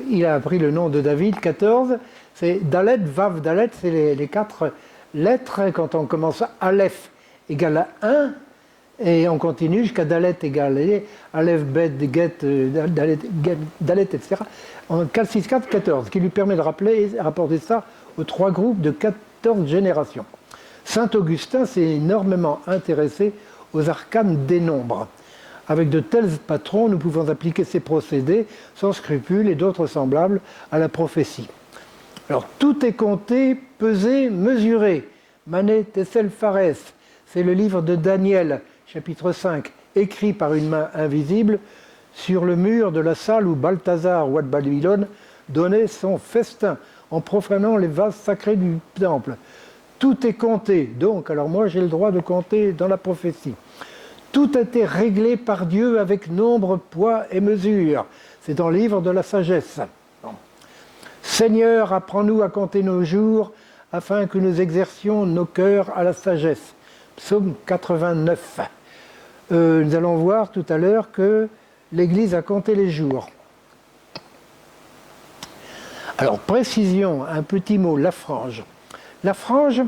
il a appris le nom de David, 14, c'est Dalet, Vav, Dalet, c'est les 4 lettres, quand on commence Aleph égale à 1, et on continue jusqu'à Dalet égale à Aleph, Bet, Get, Dalet, etc. En 4, 6, 4, 14, ce qui lui permet de rapporter ça aux 3 groupes de 14 générations. Saint Augustin s'est énormément intéressé aux arcanes des nombres. Avec de tels patrons, nous pouvons appliquer ces procédés sans scrupule et d'autres semblables à la prophétie. Alors, tout est compté, pesé, mesuré. Mané Tessel Phares, c'est le livre de Daniel, chapitre 5, écrit par une main invisible sur le mur de la salle où Balthazar, roi de Babylone, donnait son festin en profanant les vases sacrés du temple. Tout est compté, donc, alors moi j'ai le droit de compter dans la prophétie. Tout a été réglé par Dieu avec nombre, poids et mesure. C'est dans le livre de la sagesse. Seigneur, apprends-nous à compter nos jours, afin que nous exercions nos cœurs à la sagesse. Psaume 89. Nous allons voir tout à l'heure que l'Église a compté les jours. Alors, précision, un petit mot, la frange. La frange,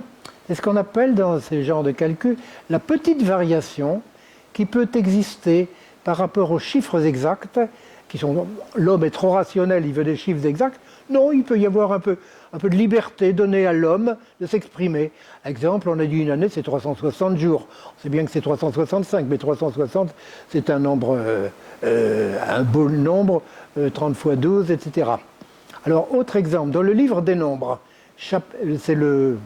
c'est ce qu'on appelle dans ce genre de calcul la petite variation qui peut exister par rapport aux chiffres exacts, qui sont l'homme est trop rationnel, il veut des chiffres exacts. Non, il peut y avoir un peu de liberté donnée à l'homme de s'exprimer. Exemple, on a dit une année, c'est 360 jours. On sait bien que c'est 365, mais 360, c'est un nombre, un beau nombre, 30 fois 12, etc. Alors, autre exemple, dans le livre des nombres, c'est le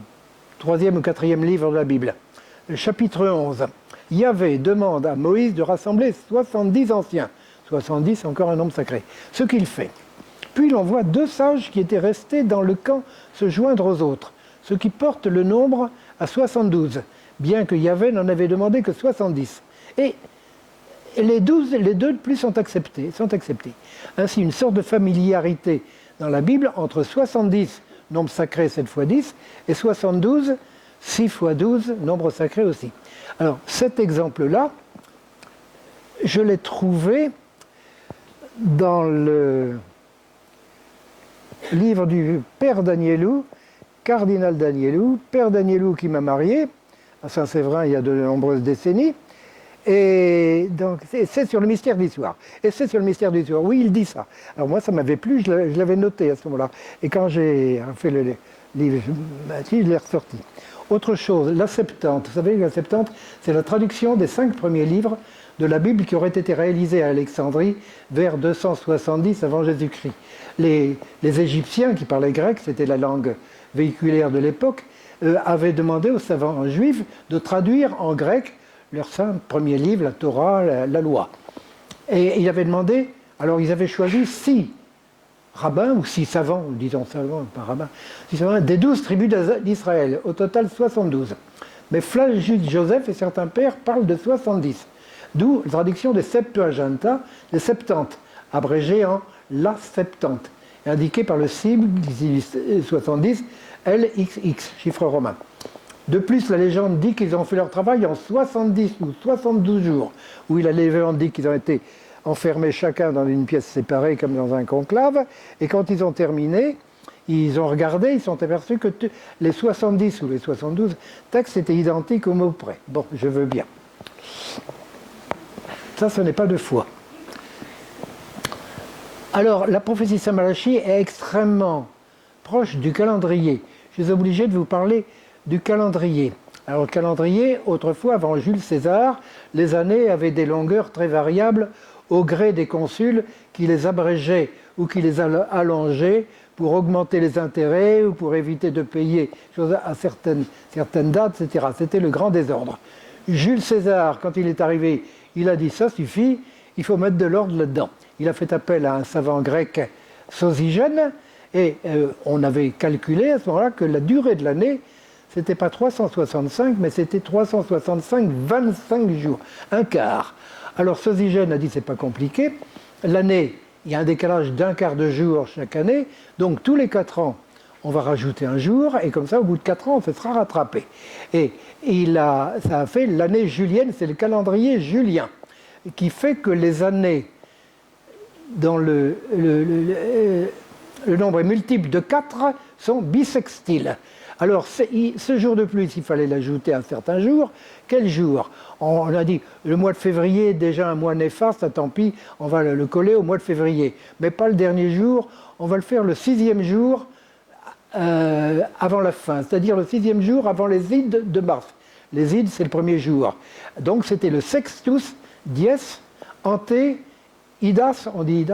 3e ou 4e livre de la Bible, chapitre 11, Yahvé demande à Moïse de rassembler 70 anciens. 70, encore un nombre sacré. Ce qu'il fait. Puis il envoie 2 sages qui étaient restés dans le camp se joindre aux autres, ce qui porte le nombre à 72, bien que Yahvé n'en avait demandé que 70. Et les 2 de plus sont acceptés. Ainsi, une sorte de familiarité dans la Bible entre 70, nombre sacré 7 fois 10, et 72, 6 fois 12, nombre sacré aussi. Alors, cet exemple-là, je l'ai trouvé dans le livre du Père Danielou, cardinal Danielou, Père Danielou qui m'a marié à Saint-Séverin il y a de nombreuses décennies, et donc c'est sur le mystère de l'histoire. Et c'est sur le mystère de l'histoire, oui, il dit ça. Alors moi, ça m'avait plu, je l'avais noté à ce moment-là. Et quand j'ai fait le livre, je l'ai ressorti. Autre chose, la Septante. Vous savez, la Septante, c'est la traduction des 5 premiers livres de la Bible qui auraient été réalisés à Alexandrie vers 270 avant Jésus-Christ. Les Égyptiens qui parlaient grec, c'était la langue véhiculaire de l'époque, avaient demandé aux savants juifs de traduire en grec leur 5 premiers livres, la Torah, la loi. Et ils avaient demandé, alors ils avaient choisi 6 rabbins, ou 6 savants, disons savants, pas rabbins, 6 savants, des 12 tribus d'Israël, au total 72. Mais Flavius Joseph et certains pères parlent de 70. D'où la traduction des Septuaginta, des Septante, abrégé en la Septante, indiqué par le sigle 70 LXX, chiffre romain. De plus, la légende dit qu'ils ont fait leur travail en 70 ou 72 jours, où la légende dit qu'ils ont été enfermés chacun dans une pièce séparée comme dans un conclave, et quand ils ont terminé, ils ont regardé, ils sont aperçus que les 70 ou les 72 textes étaient identiques au mot près. Bon, je veux bien. Ça, ce n'est pas de foi. Alors, la prophétie Saint Malachie est extrêmement proche du calendrier. Je suis obligé de vous parler du calendrier. Alors, le calendrier, autrefois, avant Jules César, les années avaient des longueurs très variables au gré des consuls qui les abrégeaient ou qui les allongeaient pour augmenter les intérêts ou pour éviter de payer à certaines dates, etc. C'était le grand désordre. Jules César, quand il est arrivé, il a dit ça suffit, il faut mettre de l'ordre là-dedans. Il a fait appel à un savant grec, Sosygène, et on avait calculé à ce moment-là que la durée de l'année, c'était pas 365, mais c'était 365 jours, un quart. Alors Sosygène a dit c'est pas compliqué, l'année, il y a un décalage d'un quart de jour chaque année, donc tous les 4 ans, on va rajouter un jour, et comme ça, au bout de 4 ans, on se sera rattrapé. Et ça a fait l'année julienne, c'est le calendrier julien, qui fait que les années dans le nombre est multiple de 4 sont bissextiles. Alors, ce jour de plus, il fallait l'ajouter à un certain jour. Quel jour? On a dit, le mois de février est déjà un mois néfaste, tant pis, on va le coller au mois de février. Mais pas le dernier jour, on va le faire le 6e jour avant la fin, c'est-à-dire le 6e jour avant les Ides de mars. Les Ides, c'est le premier jour. Donc, c'était le Sextus Dies Ante Idas, on dit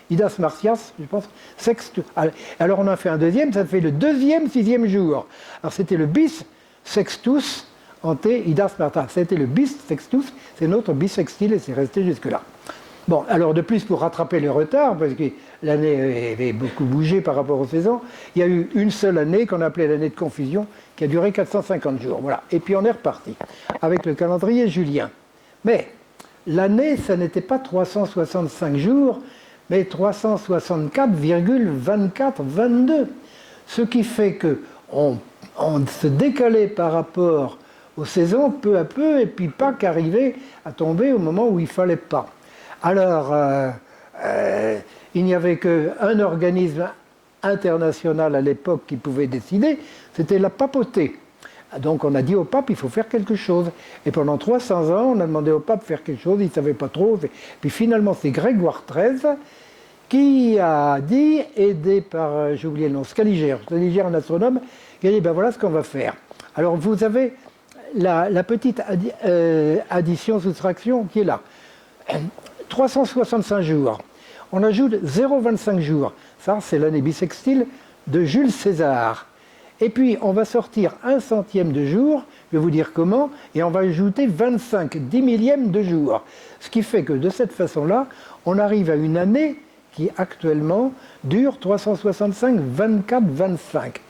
Idas Martias, je pense, Sextus. Alors on a fait un deuxième, ça fait le 2e 6e jour. Alors c'était le bis Sextus Ante Idas Martias. C'était le bis Sextus, c'est notre bissextile et c'est resté jusque-là. Bon, alors de plus, pour rattraper le retard, parce que l'année avait beaucoup bougé par rapport aux saisons, il y a eu une seule année qu'on appelait l'année de confusion, qui a duré 450 jours. Voilà. Et puis on est reparti avec le calendrier julien. Mais l'année, ça n'était pas 365 jours, mais 364,2422. Ce qui fait qu'on se décalait par rapport aux saisons peu à peu, et puis pas qu'arriver à tomber au moment où il ne fallait pas. Alors, il n'y avait qu'un organisme international à l'époque qui pouvait décider, c'était la papauté. Donc on a dit au pape, il faut faire quelque chose. Et pendant 300 ans, on a demandé au pape de faire quelque chose, il ne savait pas trop. Puis finalement, c'est Grégoire XIII qui a dit, aidé par, j'ai oublié le nom, Scaligère, un astronome, qui a dit, ben voilà ce qu'on va faire. Alors vous avez la petite addition-soustraction qui est là. 365 jours. On ajoute 0,25 jours. Ça, c'est l'année bissextile de Jules César. Et puis, on va sortir 1/100e de jour, je vais vous dire comment, et on va ajouter 25 10 millièmes de jour. Ce qui fait que de cette façon-là, on arrive à une année qui actuellement dure 365, 24, 25.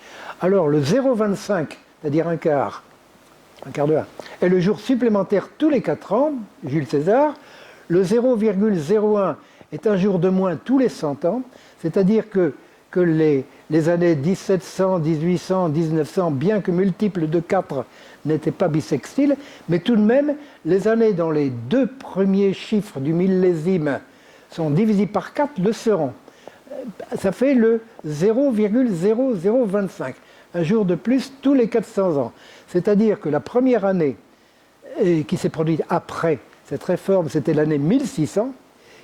Alors, le 0,25, c'est-à-dire un quart de 1, est le jour supplémentaire tous les 4 ans, Jules César. Le 0,01 est un jour de moins tous les 100 ans, c'est-à-dire que les années 1700, 1800, 1900, bien que multiples de 4, n'étaient pas bissextiles, mais tout de même, les années dont les 2 premiers chiffres du millésime sont divisés par 4 le seront. Ça fait le 0,0025, un jour de plus tous les 400 ans. C'est-à-dire que la première année qui s'est produite après cette réforme, c'était l'année 1600,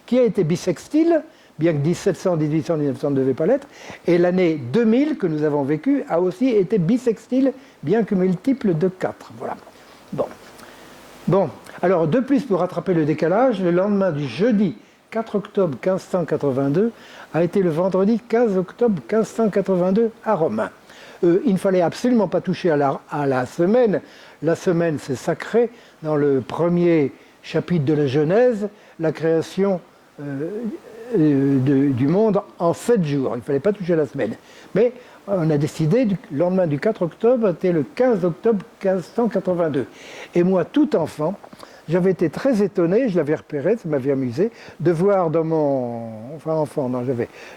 qui a été bissextile, bien que 1700, 1800, 1900 ne devaient pas l'être, et l'année 2000 que nous avons vécue a aussi été bissextile, bien que multiple de 4. Voilà. Bon. Alors, de plus, pour rattraper le décalage, le lendemain du jeudi 4 octobre 1582 a été le vendredi 15 octobre 1582 à Rome. Il ne fallait absolument pas toucher à la semaine. La semaine, c'est sacré. Dans le premier chapitre de la Genèse, la création du monde en 7 jours. Il ne fallait pas toucher la semaine. Mais on a décidé, le lendemain du 4 octobre, c'était le 15 octobre 1582. Et moi, tout enfant, j'avais été très étonné, je l'avais repéré, ça m'avait amusé, de voir dans mon... Enfin, enfant, non,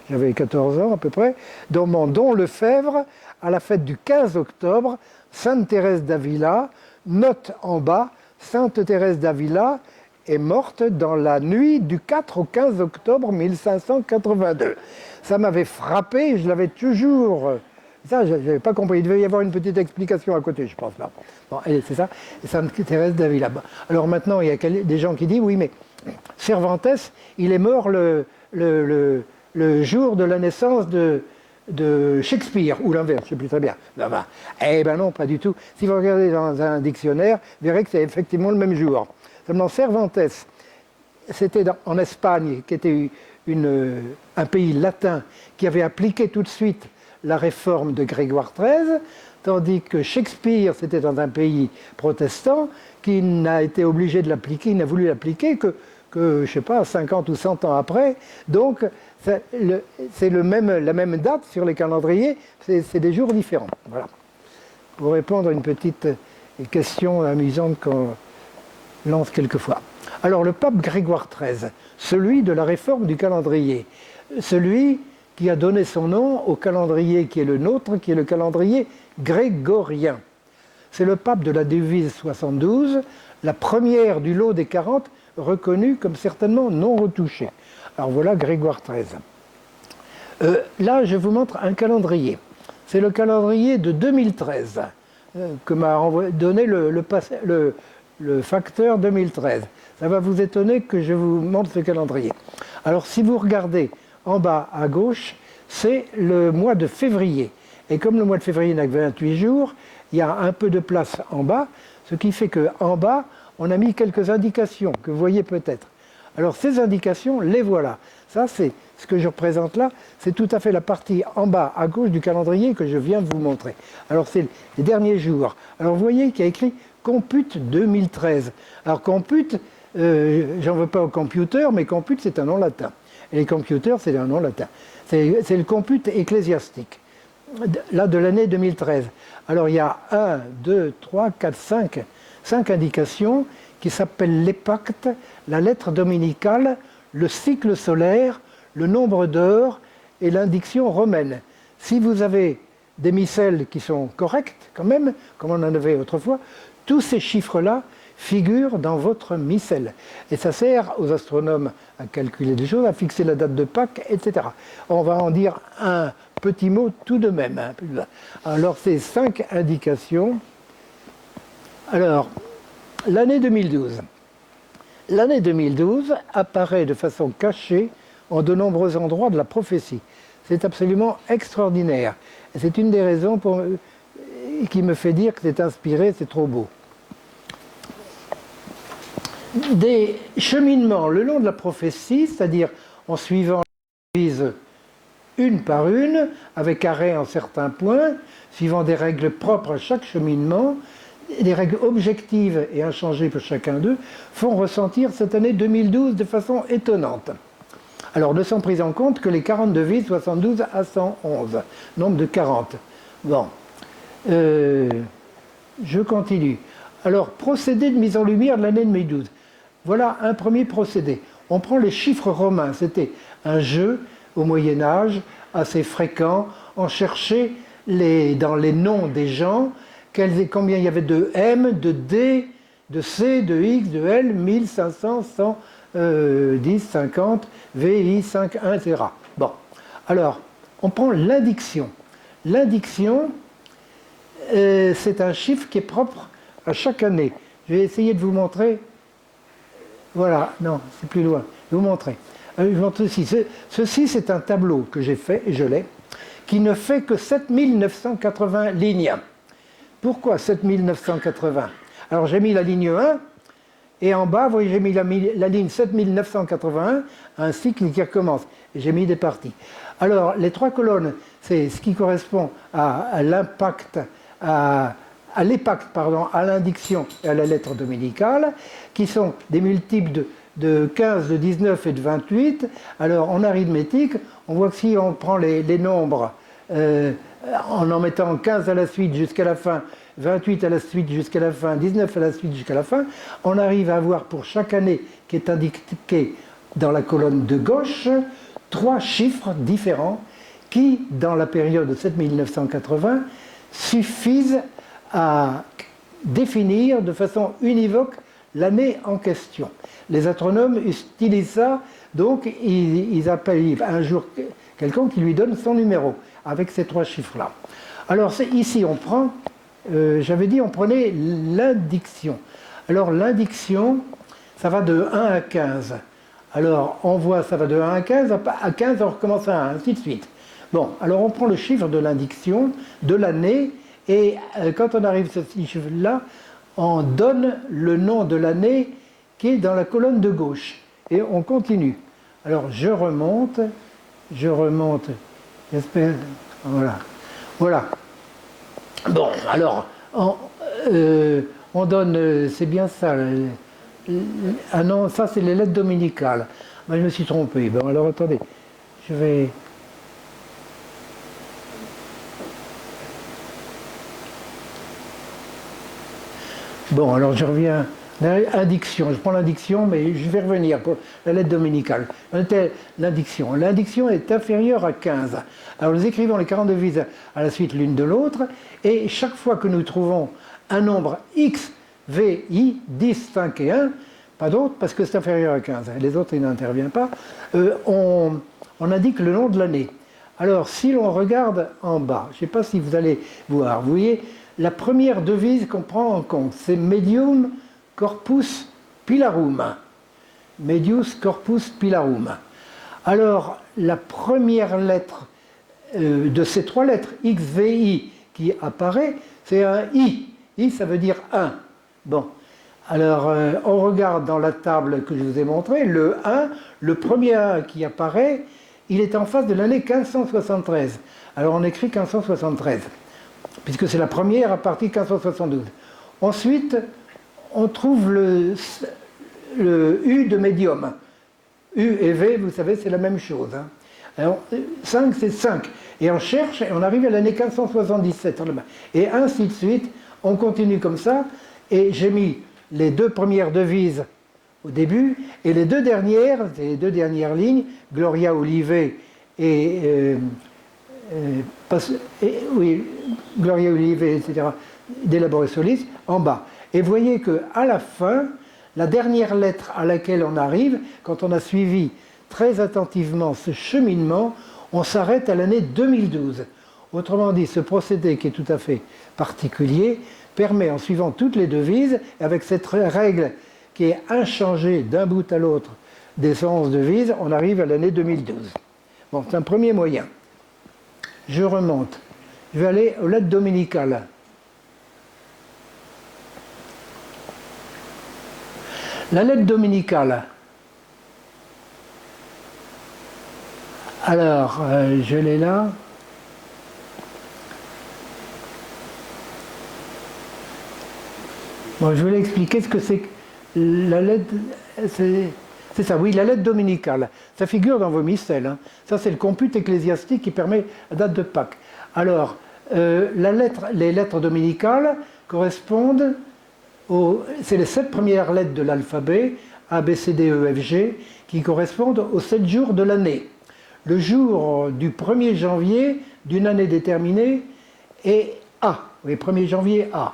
j'avais 14 ans à peu près, dans mon Don Lefebvre, à la fête du 15 octobre, Sainte Thérèse d'Avila, note en bas, Sainte Thérèse d'Avila est morte dans la nuit du 4 au 15 octobre 1582. Ça m'avait frappé, je l'avais toujours... Ça, je n'avais pas compris. Il devait y avoir une petite explication à côté, je pense. Là. Bon, c'est ça, Sainte Thérèse d'Avila. Alors maintenant, il y a des gens qui disent, oui, mais Cervantes, il est mort le jour de la naissance de Shakespeare, ou l'inverse, je ne sais plus très bien. Eh bien non, pas du tout. Si vous regardez dans un dictionnaire, vous verrez que c'est effectivement le même jour. Seulement Cervantes, c'était en Espagne, qui était un pays latin, qui avait appliqué tout de suite la réforme de Grégoire XIII, tandis que Shakespeare, c'était dans un pays protestant, qui n'a été obligé de l'appliquer, il n'a voulu l'appliquer que, je ne sais pas, 50 ou 100 ans après. Donc, c'est la même date sur les calendriers, c'est des jours différents. Voilà. Pour répondre à une petite question amusante qu'on lance quelquefois. Alors, le pape Grégoire XIII, celui de la réforme du calendrier, celui qui a donné son nom au calendrier qui est le nôtre, qui est le calendrier grégorien. C'est le pape de la devise 72, la première du lot des 40, reconnue comme certainement non retouchée. Alors voilà Grégoire XIII. Là, je vous montre un calendrier. C'est le calendrier de 2013 que m'a donné le facteur 2013. Ça va vous étonner que je vous montre ce calendrier. Alors si vous regardez en bas à gauche, c'est le mois de février. Et comme le mois de février n'a que 28 jours, il y a un peu de place en bas, ce qui fait qu'en bas, on a mis quelques indications que vous voyez peut-être. Alors ces indications, les voilà. Ça, c'est ce que je représente là, c'est tout à fait la partie en bas à gauche du calendrier que je viens de vous montrer. Alors c'est les derniers jours. Alors vous voyez qu'il y a écrit Compute 2013. Alors Compute, j'en veux pas au computer, mais Compute c'est un nom latin. Et les computers, c'est un nom latin. C'est le compute ecclésiastique, là de l'année 2013. Alors il y a 1, 2, 3, 4, 5 indications qui s'appellent les pactes, la lettre dominicale, le cycle solaire, le nombre d'heures et l'indiction romaine. Si vous avez des missels qui sont corrects quand même, comme on en avait autrefois, tous ces chiffres-là figurent dans votre missel. Et ça sert aux astronomes à calculer des choses, à fixer la date de Pâques, etc. On va en dire un petit mot tout de même. Alors, ces 5 indications. Alors, l'année 2012. L'année 2012 apparaît de façon cachée en de nombreux endroits de la prophétie. C'est absolument extraordinaire. Et c'est une des raisons qui me fait dire que c'est inspiré, c'est trop beau. Des cheminements le long de la prophétie, c'est-à-dire en suivant la devise une par une, avec arrêt en certains points, suivant des règles propres à chaque cheminement, des règles objectives et inchangées pour chacun d'eux, font ressentir cette année 2012 de façon étonnante. Alors ne sont prises en compte que les 40 devises 72 à 111, nombre de 40. Bon, je continue. Alors, procédé de mise en lumière de l'année 2012. Voilà un premier procédé. On prend les chiffres romains. C'était un jeu au Moyen-Âge assez fréquent. On cherchait dans les noms des gens combien il y avait de M, de D, de C, de X, de L, 1500, 110, 50, VI, 5, 1, etc. Bon, alors, on prend l'indiction. L'indiction, c'est un chiffre qui est propre à chaque année. Je vais essayer de vous montrer. Voilà, non, c'est plus loin. Je vais vous montrer. Je vous montre ceci. Ceci, c'est un tableau que j'ai fait, et je l'ai, qui ne fait que 7980 lignes. Pourquoi 7980? Alors, j'ai mis la ligne 1, et en bas, vous voyez, j'ai mis la ligne 7981, un cycle qui recommence. Et j'ai mis des parties. Alors, les 3 colonnes, c'est ce qui correspond à l'impact, à l'indiction et à la lettre dominicale, qui sont des multiples de 15, de 19 et de 28. Alors en arithmétique, on voit que si on prend les nombres en mettant 15 à la suite jusqu'à la fin, 28 à la suite jusqu'à la fin, 19 à la suite jusqu'à la fin, on arrive à avoir pour chaque année qui est indiquée dans la colonne de gauche 3 chiffres différents qui, dans la période 7980, suffisent à définir de façon univoque l'année en question. Les astronomes utilisent ça, donc ils appellent un jour quelqu'un qui lui donne son numéro avec ces 3 chiffres-là. Alors ici on prend, j'avais dit on prenait l'indiction. Alors l'indiction, ça va de 1 à 15. Alors on voit ça va de 1 à 15, à 15 on recommence à 1, ainsi de suite. Bon, alors on prend le chiffre de l'indiction, de l'année, et quand on arrive à ce chiffre-là, on donne le nom de l'année qui est dans la colonne de gauche. Et on continue. Alors je remonte, j'espère, voilà. Voilà. Bon, alors, on donne, c'est bien ça. Ah non, ça c'est les lettres dominicales. Ben, je me suis trompé. Bon, alors attendez, je vais... Bon, alors je reviens. Indiction, je prends l'indiction, mais je vais revenir pour la lettre dominicale. L'indiction. L'indiction est inférieure à 15. Alors nous écrivons les 40 devises à la suite l'une de l'autre, et chaque fois que nous trouvons un nombre X, V, I, 10, 5 et 1, pas d'autre, parce que c'est inférieur à 15, les autres, il n'intervient pas, on indique le nom de l'année. Alors, si l'on regarde en bas, je ne sais pas si vous allez voir, vous voyez, la première devise qu'on prend en compte, c'est Medium Corpus Pilarum. Medius Corpus Pilarum. Alors, la première lettre de ces 3 lettres, X, V, I, qui apparaît, c'est un I. I, ça veut dire 1. Bon. Alors, on regarde dans la table que je vous ai montrée, le 1, le premier 1 qui apparaît, il est en face de l'année 1573. Alors, on écrit 1573, puisque c'est la première à partir de 1572. Ensuite, on trouve le U de médium. U et V, vous savez, c'est la même chose. Hein. Alors, 5, c'est 5. Et on cherche, et on arrive à l'année 1577. Et ainsi de suite, on continue comme ça. Et j'ai mis les 2 premières devises au début, et les 2 dernières, les 2 dernières lignes, Gloria Olive et oui, Gloria Olive, etc., d'Elaboré Solis, en bas. Et vous voyez qu'à la fin, la dernière lettre à laquelle on arrive, quand on a suivi très attentivement ce cheminement, on s'arrête à l'année 2012. Autrement dit, ce procédé qui est tout à fait particulier permet, en suivant toutes les devises, avec cette règle qui est inchangée d'un bout à l'autre des 11 devises, on arrive à l'année 2012. Bon, c'est un premier moyen. Je remonte. Je vais aller aux lettres dominicales. La lettre dominicale. Alors, je l'ai là. Bon, je voulais expliquer ce que c'est que la lettre. C'est ça, oui, la lettre dominicale. Ça figure dans vos missels. Hein. Ça, c'est le compute ecclésiastique qui permet la date de Pâques. Alors, les lettres dominicales correspondent c'est les 7 premières lettres de l'alphabet, A, B, C, D, E, F, G, qui correspondent aux 7 jours de l'année. Le jour du 1er janvier d'une année déterminée est A. Oui, 1er janvier, A.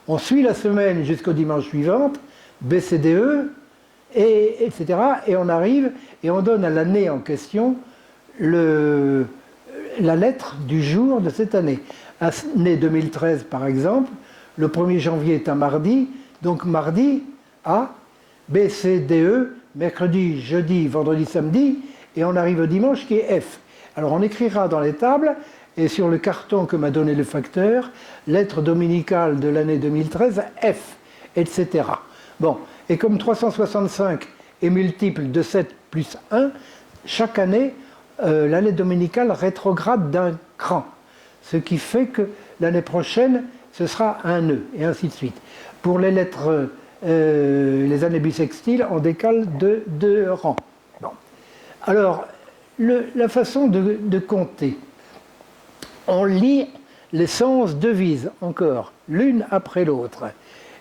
On suit la semaine jusqu'au dimanche suivant, B, C, D, E, etc. Et on arrive et on donne à l'année en question la lettre du jour de cette année. Année 2013, par exemple, le 1er janvier est un mardi, donc mardi, A, B, C, D, E, mercredi, jeudi, vendredi, samedi, et on arrive au dimanche qui est F. Alors on écrira dans les tables, et sur le carton que m'a donné le facteur, lettre dominicale de l'année 2013, F, etc. Bon, et comme 365 est multiple de 7 plus 1, chaque année, l'année dominicale rétrograde d'un cran. Ce qui fait que l'année prochaine, ce sera un nœud, et ainsi de suite. Pour les lettres les années bissextiles, on décale de 2 rangs. Bon. Alors, la façon de compter, on lit les 111 devises, encore, l'une après l'autre.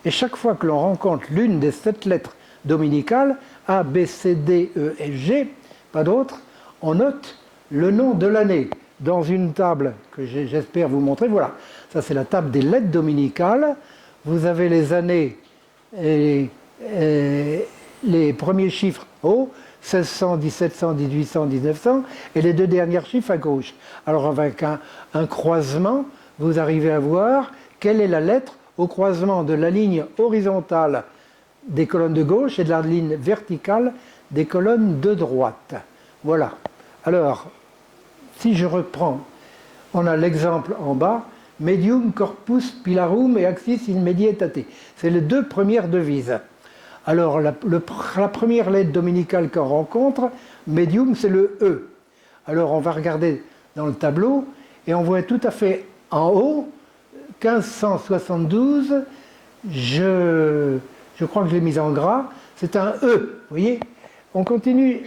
Et chaque fois que l'on rencontre l'une des 7 lettres dominicales, A, B, C, D, E, F, G, pas d'autres, on note le nom de l'année dans une table que j'espère vous montrer. Voilà, ça c'est la table des lettres dominicales. Vous avez les années et les premiers chiffres haut, 1600, 1700, 1800, 1900, et les 2 derniers chiffres à gauche. Alors avec un croisement, vous arrivez à voir quelle est la lettre au croisement de la ligne horizontale des colonnes de gauche et de la ligne verticale des colonnes de droite. Voilà. Alors, si je reprends, on a l'exemple en bas, medium, corpus, pilarum et axis in medietate. C'est les 2 premières devises. Alors, la première lettre dominicale qu'on rencontre, medium, c'est le E. Alors, on va regarder dans le tableau et on voit tout à fait en haut, 1572, je crois que je l'ai mis en gras, c'est un E, vous voyez. On continue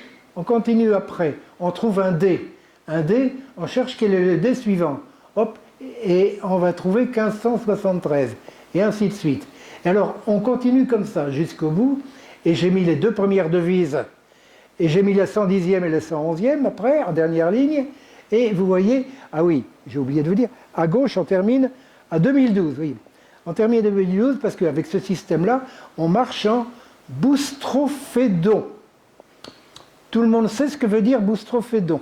après, on trouve un D. Un D, on cherche quel est le D suivant. Hop, et on va trouver 1573, et ainsi de suite. Et alors, on continue comme ça jusqu'au bout, et j'ai mis les 2 premières devises, et j'ai mis la 110e et la 111e après, en dernière ligne, et vous voyez, ah oui, j'ai oublié de vous dire, à gauche, on termine à 2012, oui. On termine à 2012 parce qu'avec ce système-là, on marche en boustrophédon. Tout le monde sait ce que veut dire boustrophédon.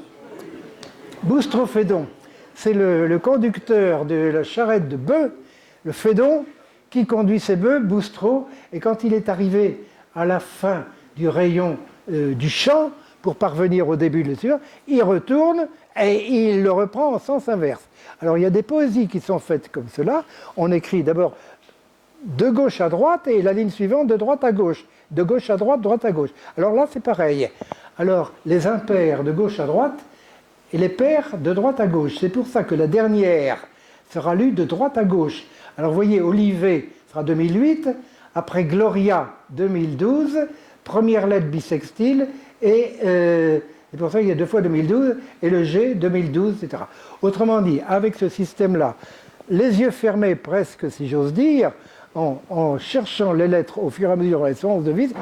Boustrophédon, c'est le conducteur de la charrette de bœufs, le fédon, qui conduit ses bœufs, boustro, et quand il est arrivé à la fin du rayon du champ, pour parvenir au début de suivant, il retourne et il le reprend en sens inverse. Alors il y a des poésies qui sont faites comme cela. On écrit d'abord de gauche à droite et la ligne suivante de droite à gauche. De gauche à droite, droite à gauche. Alors là c'est pareil. Alors les impairs de gauche à droite et les pairs de droite à gauche. C'est pour ça que la dernière sera lue de droite à gauche. Alors vous voyez, Olivet sera 2008, après Gloria 2012, première lettre bissextile, et c'est pour ça qu'il y a 2 fois 2012, et le G 2012, etc. Autrement dit, avec ce système-là, les yeux fermés presque, si j'ose dire, en cherchant les lettres au fur et à mesure des 111 devises,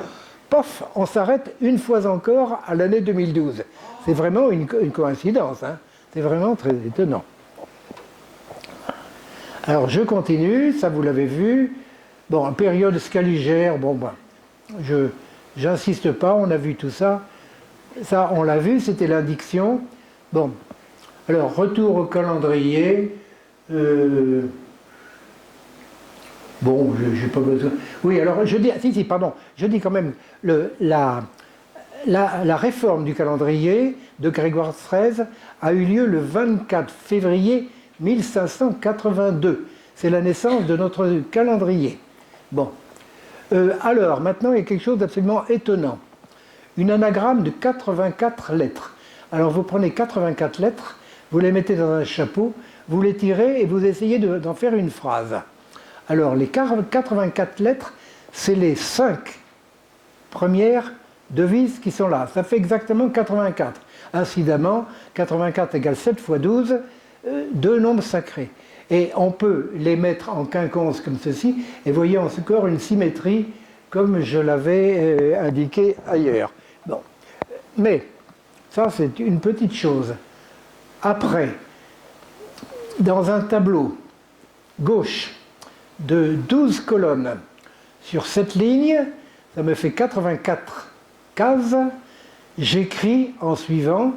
pof, on s'arrête une fois encore à l'année 2012. C'est vraiment une coïncidence, hein. C'est vraiment très étonnant. Alors je continue, ça vous l'avez vu. Bon, période scaligère, bon ben, j'insiste pas, on a vu tout ça. Ça, on l'a vu, c'était l'indiction. Bon, alors retour au calendrier. Bon, j'ai pas besoin. Oui, alors je dis, pardon, je dis quand même la réforme du calendrier de Grégoire XIII a eu lieu le 24 février 1582. C'est la naissance de notre calendrier. Bon. Alors, maintenant, il y a quelque chose d'absolument étonnant. Une anagramme de 84 lettres. Alors, vous prenez 84 lettres, vous les mettez dans un chapeau, vous les tirez et vous essayez d'en faire une phrase. Alors, les 84 lettres, c'est les 5 premières devises qui sont là. Ça fait exactement 84. Incidemment, 84 égale 7 fois 12, 2 nombres sacrés. Et on peut les mettre en quinconce comme ceci, et voyez encore une symétrie comme je l'avais indiqué ailleurs. Bon. Mais, ça c'est une petite chose. Après, dans un tableau gauche de 12 colonnes sur cette ligne, ça me fait 84 cases, j'écris en suivant,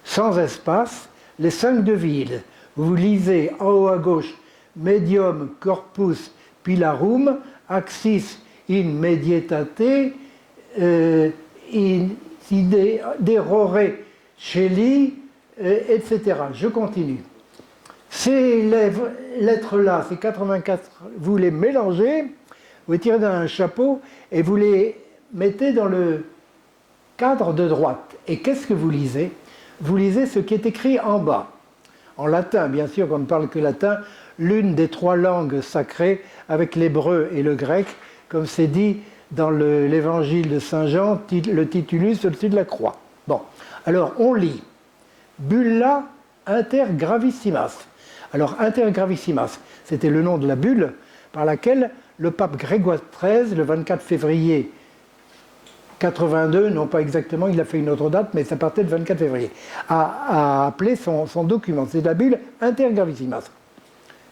sans espace, les 5 devises. Vous lisez en haut à gauche, medium, corpus, pilarum, axis in medietate, derore celi, etc. Je continue. Ces lettres-là, ces 84, vous les mélangez, vous les tirez dans un chapeau et vous les mettez dans le cadre de droite. Et qu'est-ce que vous lisez? Vous lisez ce qui est écrit en bas. En latin, bien sûr, on ne parle que latin, l'une des 3 langues sacrées avec l'hébreu et le grec comme c'est dit dans l'évangile de Saint Jean, le titulus au-dessus de la croix. Bon, alors on lit Bulla inter gravissimas. Alors inter gravissimas, c'était le nom de la bulle par laquelle le pape Grégoire XIII, le 24 février 82, non pas exactement, il a fait une autre date, mais ça partait le 24 février, a appelé son document. C'est la bulle inter gravissimas.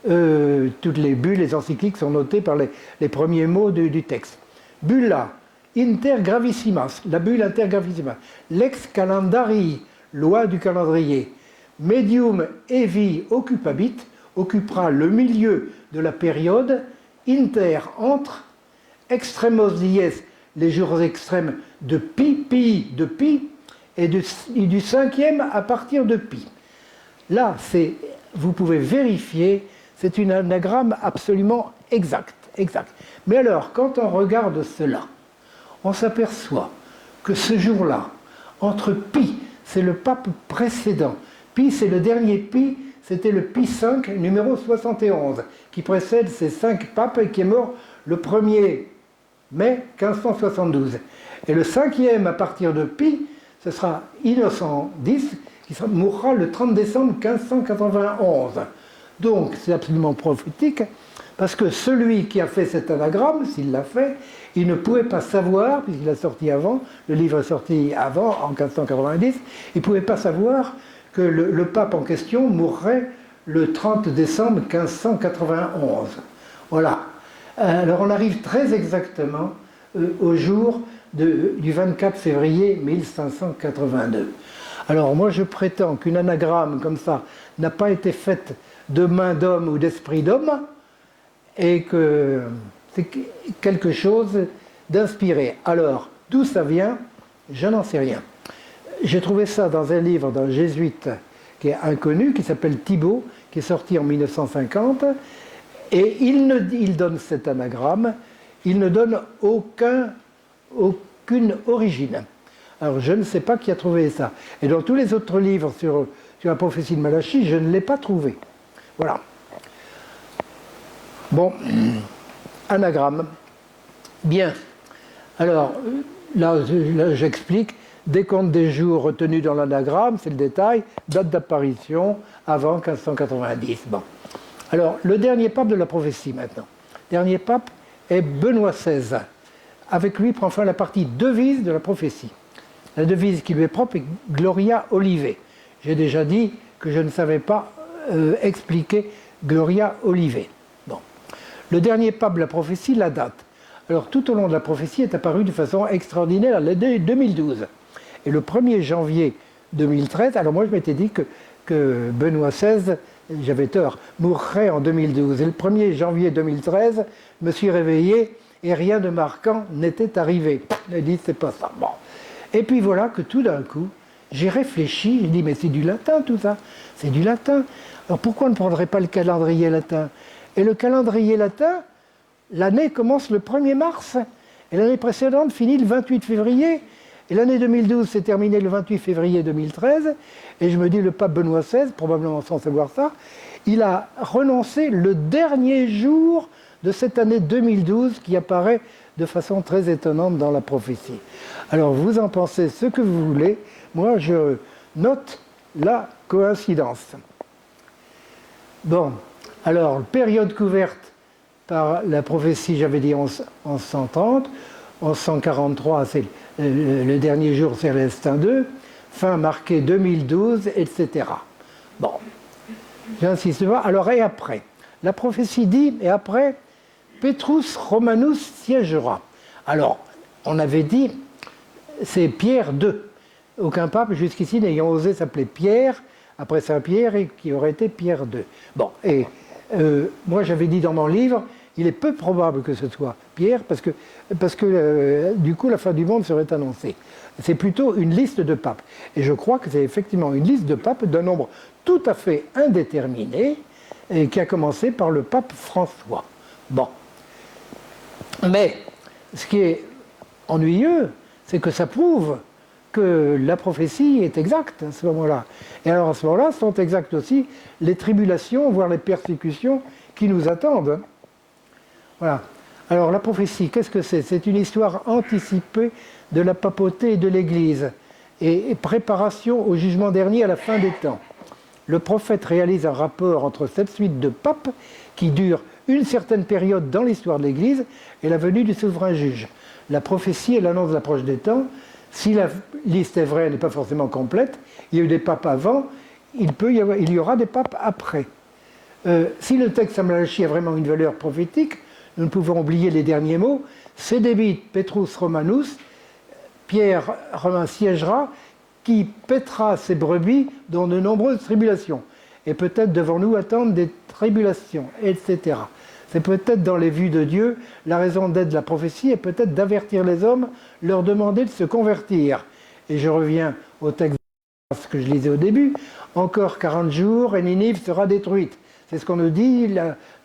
Toutes les bulles, les encycliques sont notées par les premiers mots du texte. Bulla inter gravissimas, la bulle inter gravissimas. Lex calendarii, loi du calendrier. Medium evi occupabit, occupera le milieu de la période, inter, entre, extremos dies, les jours extrêmes de pi, de pi, et du cinquième à partir de pi. Là, vous pouvez vérifier, c'est une anagramme absolument exacte. Mais alors, quand on regarde cela, on s'aperçoit que ce jour-là, entre pi, c'est le pape précédent, pi c'est le dernier pi, c'était le pi 5, numéro 71, qui précède ces 5 papes et qui est mort le 1er mai 1572. Et le 5e à partir de pi, ce sera Innocent X, qui mourra le 30 décembre 1591. Donc c'est absolument prophétique, parce que celui qui a fait cet anagramme, s'il l'a fait, il ne pouvait pas savoir, puisqu'il a sorti avant, le livre est sorti avant, en 1590, il ne pouvait pas savoir que le pape en question mourrait le 30 décembre 1591. Voilà. Alors on arrive très exactement au jour du 24 février 1582. Alors moi je prétends qu'une anagramme comme ça n'a pas été faite de main d'homme ou d'esprit d'homme, et que c'est quelque chose d'inspiré. Alors, d'où ça vient? Je n'en sais rien. J'ai trouvé ça dans un livre d'un jésuite qui est inconnu, qui s'appelle Thibaut, qui est sorti en 1950, et il donne cet anagramme, il ne donne aucune origine. Alors, je ne sais pas qui a trouvé ça. Et dans tous les autres livres sur la prophétie de Malachie, je ne l'ai pas trouvé. Voilà. Bon, anagramme. Bien. Alors, là j'explique. Décompte des jours retenus dans l'anagramme, c'est le détail. Date d'apparition, avant 1590. Bon. Alors, le dernier pape de la prophétie, maintenant. Le dernier pape est Benoît XVI. Avec lui prend fin la partie devise de la prophétie. La devise qui lui est propre est Gloria Olive. J'ai déjà dit que je ne savais pas expliquer Gloria Olive. Bon. Le dernier pape de la prophétie, la date. Alors tout au long de la prophétie est apparu de façon extraordinaire l'année 2012. Et le 1er janvier 2013, alors moi je m'étais dit que Benoît XVI, j'avais tort, mourrait en 2012. Et le 1er janvier 2013, je me suis réveillé et rien de marquant n'était arrivé. Je dit c'est pas ça. Bon. Et puis voilà que tout d'un coup, j'ai réfléchi, j'ai dit mais c'est du latin tout ça, c'est du latin. Alors pourquoi on ne prendrait pas le calendrier latin? Et le calendrier latin, l'année commence le 1er mars, et l'année précédente finit le 28 février, et l'année 2012 s'est terminée le 28 février 2013, et je me dis le pape Benoît XVI, probablement sans savoir ça, il a renoncé le dernier jour de cette année 2012 qui apparaît de façon très étonnante dans la prophétie. Alors vous en pensez ce que vous voulez, moi je note la coïncidence. Bon, alors période couverte par la prophétie, j'avais dit 1130, 1143 c'est le dernier jour Célestin II, fin marquée 2012, etc. Bon, j'insiste pas. Alors et après, la prophétie dit, et après, Petrus Romanus siégera. Alors, on avait dit, c'est Pierre II. Aucun pape jusqu'ici n'ayant osé s'appeler Pierre, après Saint-Pierre, et qui aurait été Pierre II. Bon, et moi j'avais dit dans mon livre, il est peu probable que ce soit Pierre, parce que du coup la fin du monde serait annoncée. C'est plutôt une liste de papes. Et je crois que c'est effectivement une liste de papes d'un nombre tout à fait indéterminé, et qui a commencé par le pape François. Bon. Mais ce qui est ennuyeux, c'est que ça prouve que la prophétie est exacte à ce moment-là. Et alors à ce moment-là, sont exactes aussi les tribulations, voire les persécutions qui nous attendent. Voilà. Alors la prophétie, qu'est-ce que c'est? C'est une histoire anticipée de la papauté et de l'Église, et préparation au jugement dernier à la fin des temps. Le prophète réalise un rapport entre cette suite de papes qui dure une certaine période dans l'histoire de l'Église et la venue du souverain juge. La prophétie, elle annonce l'approche des temps. Si la liste est vraie, elle n'est pas forcément complète. Il y a eu des papes avant, il y aura des papes après. Si le texte Malachi a vraiment une valeur prophétique, nous ne pouvons oublier les derniers mots. Sedebit Petrus Romanus, Pierre Romain siégera, qui pètera ses brebis dans de nombreuses tribulations. Et peut-être devons-nous attendre des tribulations, etc. C'est peut-être dans les vues de Dieu, la raison d'être de la prophétie est peut-être d'avertir les hommes, leur demander de se convertir. Et je reviens au texte que je lisais au début, encore 40 jours et Ninive sera détruite. C'est ce qu'on nous dit,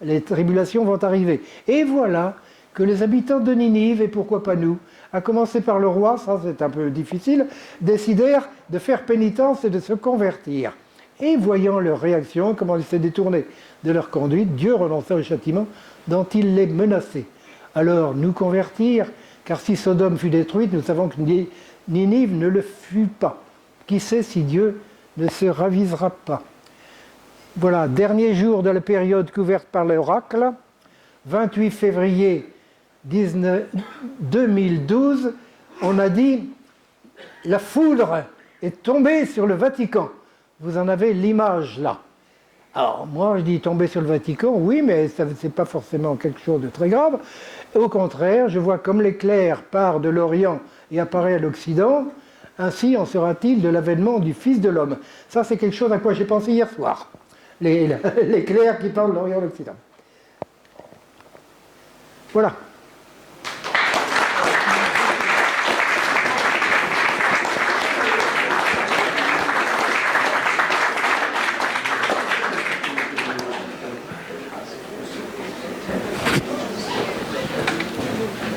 les tribulations vont arriver. Et voilà que les habitants de Ninive, et pourquoi pas nous, à commencer par le roi, ça c'est un peu difficile, décidèrent de faire pénitence et de se convertir. Et voyant leur réaction, comment ils s'étaient détournés de leur conduite, Dieu renonça au châtiment dont il les menaçait. Alors, nous convertir, car si Sodome fut détruite, nous savons que Ninive ne le fut pas. Qui sait si Dieu ne se ravisera pas? Voilà, dernier jour de la période couverte par l'oracle, 28 février 2012, on a dit « La foudre est tombée sur le Vatican ». Vous en avez l'image là. Alors moi je dis tomber sur le Vatican, oui, mais ce n'est pas forcément quelque chose de très grave. Au contraire, je vois comme l'éclair part de l'Orient et apparaît à l'Occident, ainsi en sera-t-il de l'avènement du Fils de l'homme. Ça c'est quelque chose à quoi j'ai pensé hier soir. L'éclair qui part de l'Orient à l'Occident. Voilà.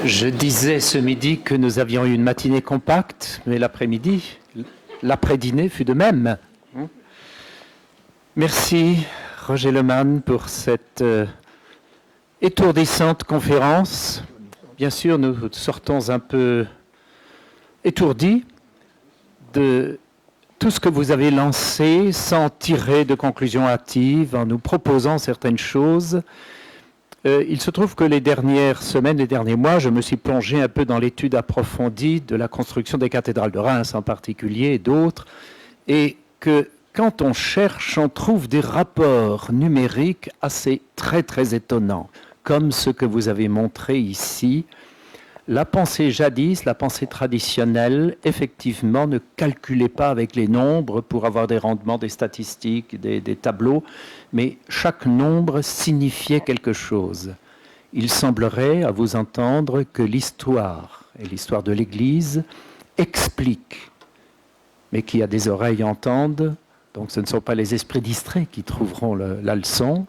Je disais ce midi que nous avions eu une matinée compacte, mais l'après-midi, l'après-dîner fut de même. Merci Roger Lemann pour cette étourdissante conférence. Bien sûr, nous sortons un peu étourdis de tout ce que vous avez lancé sans tirer de conclusions hâtives, en nous proposant certaines choses. Il se trouve que les dernières semaines, les derniers mois, je me suis plongé un peu dans l'étude approfondie de la construction des cathédrales de Reims en particulier et d'autres, et que quand on cherche, on trouve des rapports numériques assez très étonnants, comme ce que vous avez montré ici. La pensée jadis, la pensée traditionnelle, effectivement, ne calculait pas avec les nombres pour avoir des rendements, des statistiques, des tableaux, mais chaque nombre signifiait quelque chose. Il semblerait, à vous entendre, que l'histoire, et l'histoire de l'Église, explique, mais qui a des oreilles entendent, donc ce ne sont pas les esprits distraits qui trouveront la leçon.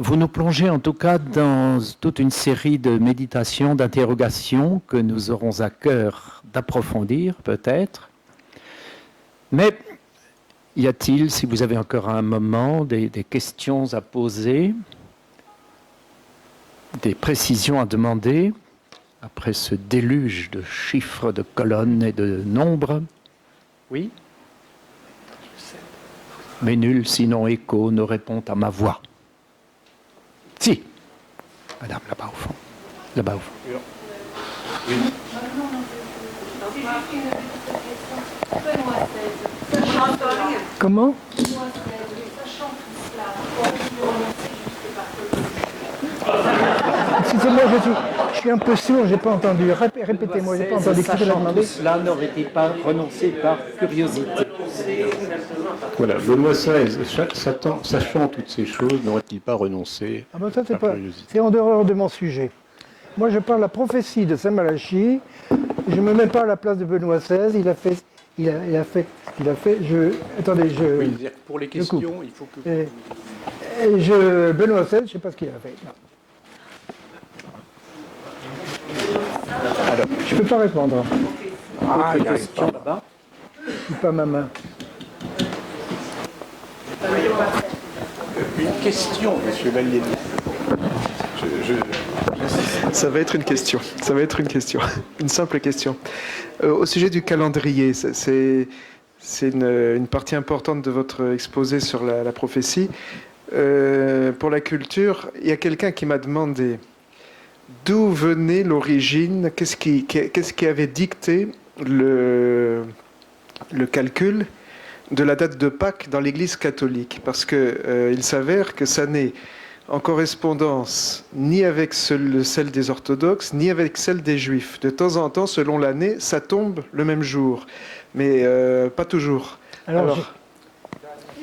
Vous nous plongez en tout cas dans toute une série de méditations, d'interrogations que nous aurons à cœur d'approfondir peut-être. Mais y a-t-il, si vous avez encore un moment, des questions à poser, des précisions à demander, après ce déluge de chiffres, de colonnes et de nombres? Oui? Mais nul, sinon écho, ne répond à ma voix. Si. Madame, là-bas au fond. Là-bas au fond. Oui. Comment? Excusez-moi, je suis un peu sourd, j'ai pas entendu. Répétez-moi, j'ai pas entendu. Cela n'aurait-il pas renoncé par curiosité? Voilà, Benoît XVI, sachant toutes ces choses, n'aurait-il pas renoncé ça, c'est en dehors de mon sujet. Moi, je parle de la prophétie de Saint Malachi. Je ne me mets pas à la place de Benoît XVI. Il a fait ce qu'il a fait. Attendez, oui, pour les questions, il faut que... Benoît XVI, je ne sais pas ce qu'il a fait. Non. Alors, je ne peux pas répondre. Il y a une question là-bas. Pas ma main. Une question, monsieur Vallier. Ça va être une question. Ça va être une question. Une simple question. Au sujet du calendrier, c'est une partie importante de votre exposé sur la prophétie. Pour la culture, il y a quelqu'un qui m'a demandé d'où venait l'origine, qu'est-ce qui avait dicté le calcul de la date de Pâques dans l'Église catholique. Parce qu'il s'avère que ça n'est en correspondance ni avec celle des orthodoxes, ni avec celle des juifs. De temps en temps, selon l'année, ça tombe le même jour, mais pas toujours. Alors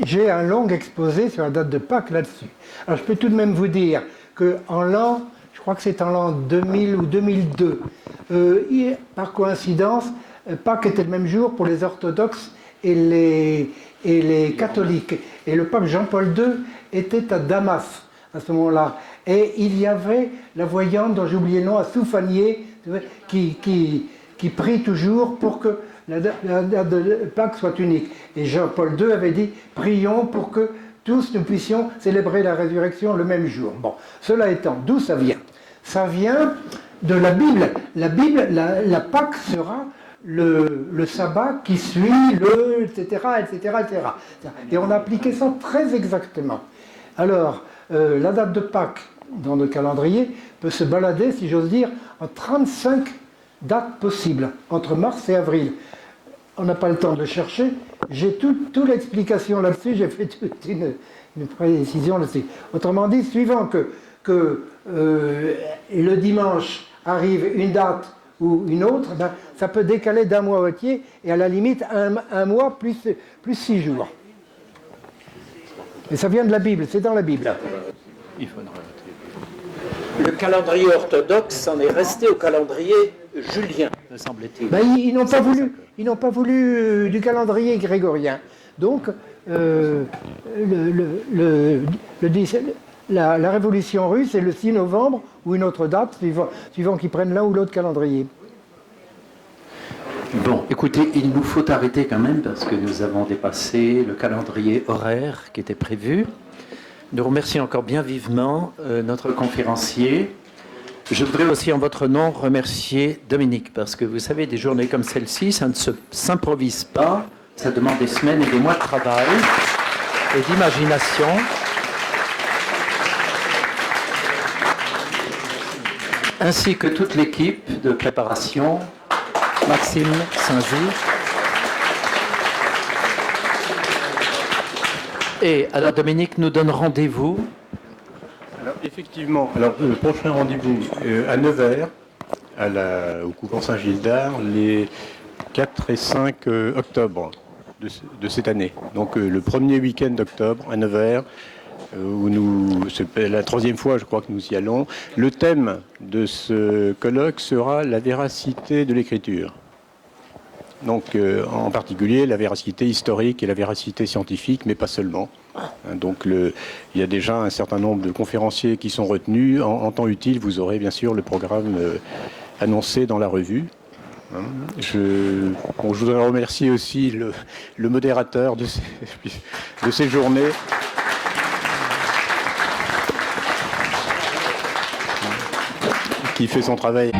j'ai un long exposé sur la date de Pâques là-dessus. Alors je peux tout de même vous dire qu'en l'an, je crois que c'est en l'an 2000 ou 2002, par coïncidence, Pâques était le même jour pour les orthodoxes et les catholiques. Et le pape Jean-Paul II était à Damas à ce moment-là. Et il y avait la voyante, dont j'ai oublié le nom, à Soufanier, qui prie toujours pour que la date de Pâques soit unique. Et Jean-Paul II avait dit, prions pour que tous nous puissions célébrer la résurrection le même jour. Bon, cela étant, d'où ça vient? Ça vient de la Bible. La Bible, la Pâques sera le sabbat qui suit etc., etc., etc. Et on a appliqué ça très exactement. Alors, la date de Pâques dans le calendrier peut se balader, si j'ose dire, en 35 dates possibles, entre mars et avril. On n'a pas le temps de le chercher. J'ai toute l'explication là-dessus, j'ai fait toute une précision là-dessus. Autrement dit, suivant que le dimanche arrive une date ou une autre, ben, ça peut décaler d'un mois entier et à la limite un mois plus 6 jours. Et ça vient de la Bible, c'est dans la Bible. Le calendrier orthodoxe en est resté au calendrier julien, me semble-t-il. Ben, ils n'ont pas voulu du calendrier grégorien. Donc, la révolution russe est le 6 novembre ou une autre date, suivant qu'ils prennent l'un ou l'autre calendrier. Bon, écoutez, il nous faut arrêter quand même parce que nous avons dépassé le calendrier horaire qui était prévu. Nous remercions encore bien vivement notre conférencier. Je voudrais aussi en votre nom remercier Dominique parce que vous savez, des journées comme celle-ci, ça ne s'improvise pas, ça demande des semaines et des mois de travail et d'imagination. Ainsi que toute l'équipe de préparation, Maxime Saint-Zy. Et alors Dominique nous donne rendez-vous. Alors effectivement, le prochain rendez-vous à 9h au couvent Saint-Gildard, les 4 et 5 octobre de cette année. Donc le premier week-end d'octobre à 9h. C'est la 3e fois, je crois, que nous y allons. Le thème de ce colloque sera la véracité de l'écriture. Donc, en particulier, la véracité historique et la véracité scientifique, mais pas seulement. Donc, il y a déjà un certain nombre de conférenciers qui sont retenus. En temps utile, vous aurez bien sûr le programme annoncé dans la revue. Je voudrais remercier aussi le modérateur de ces journées. Qui fait son travail.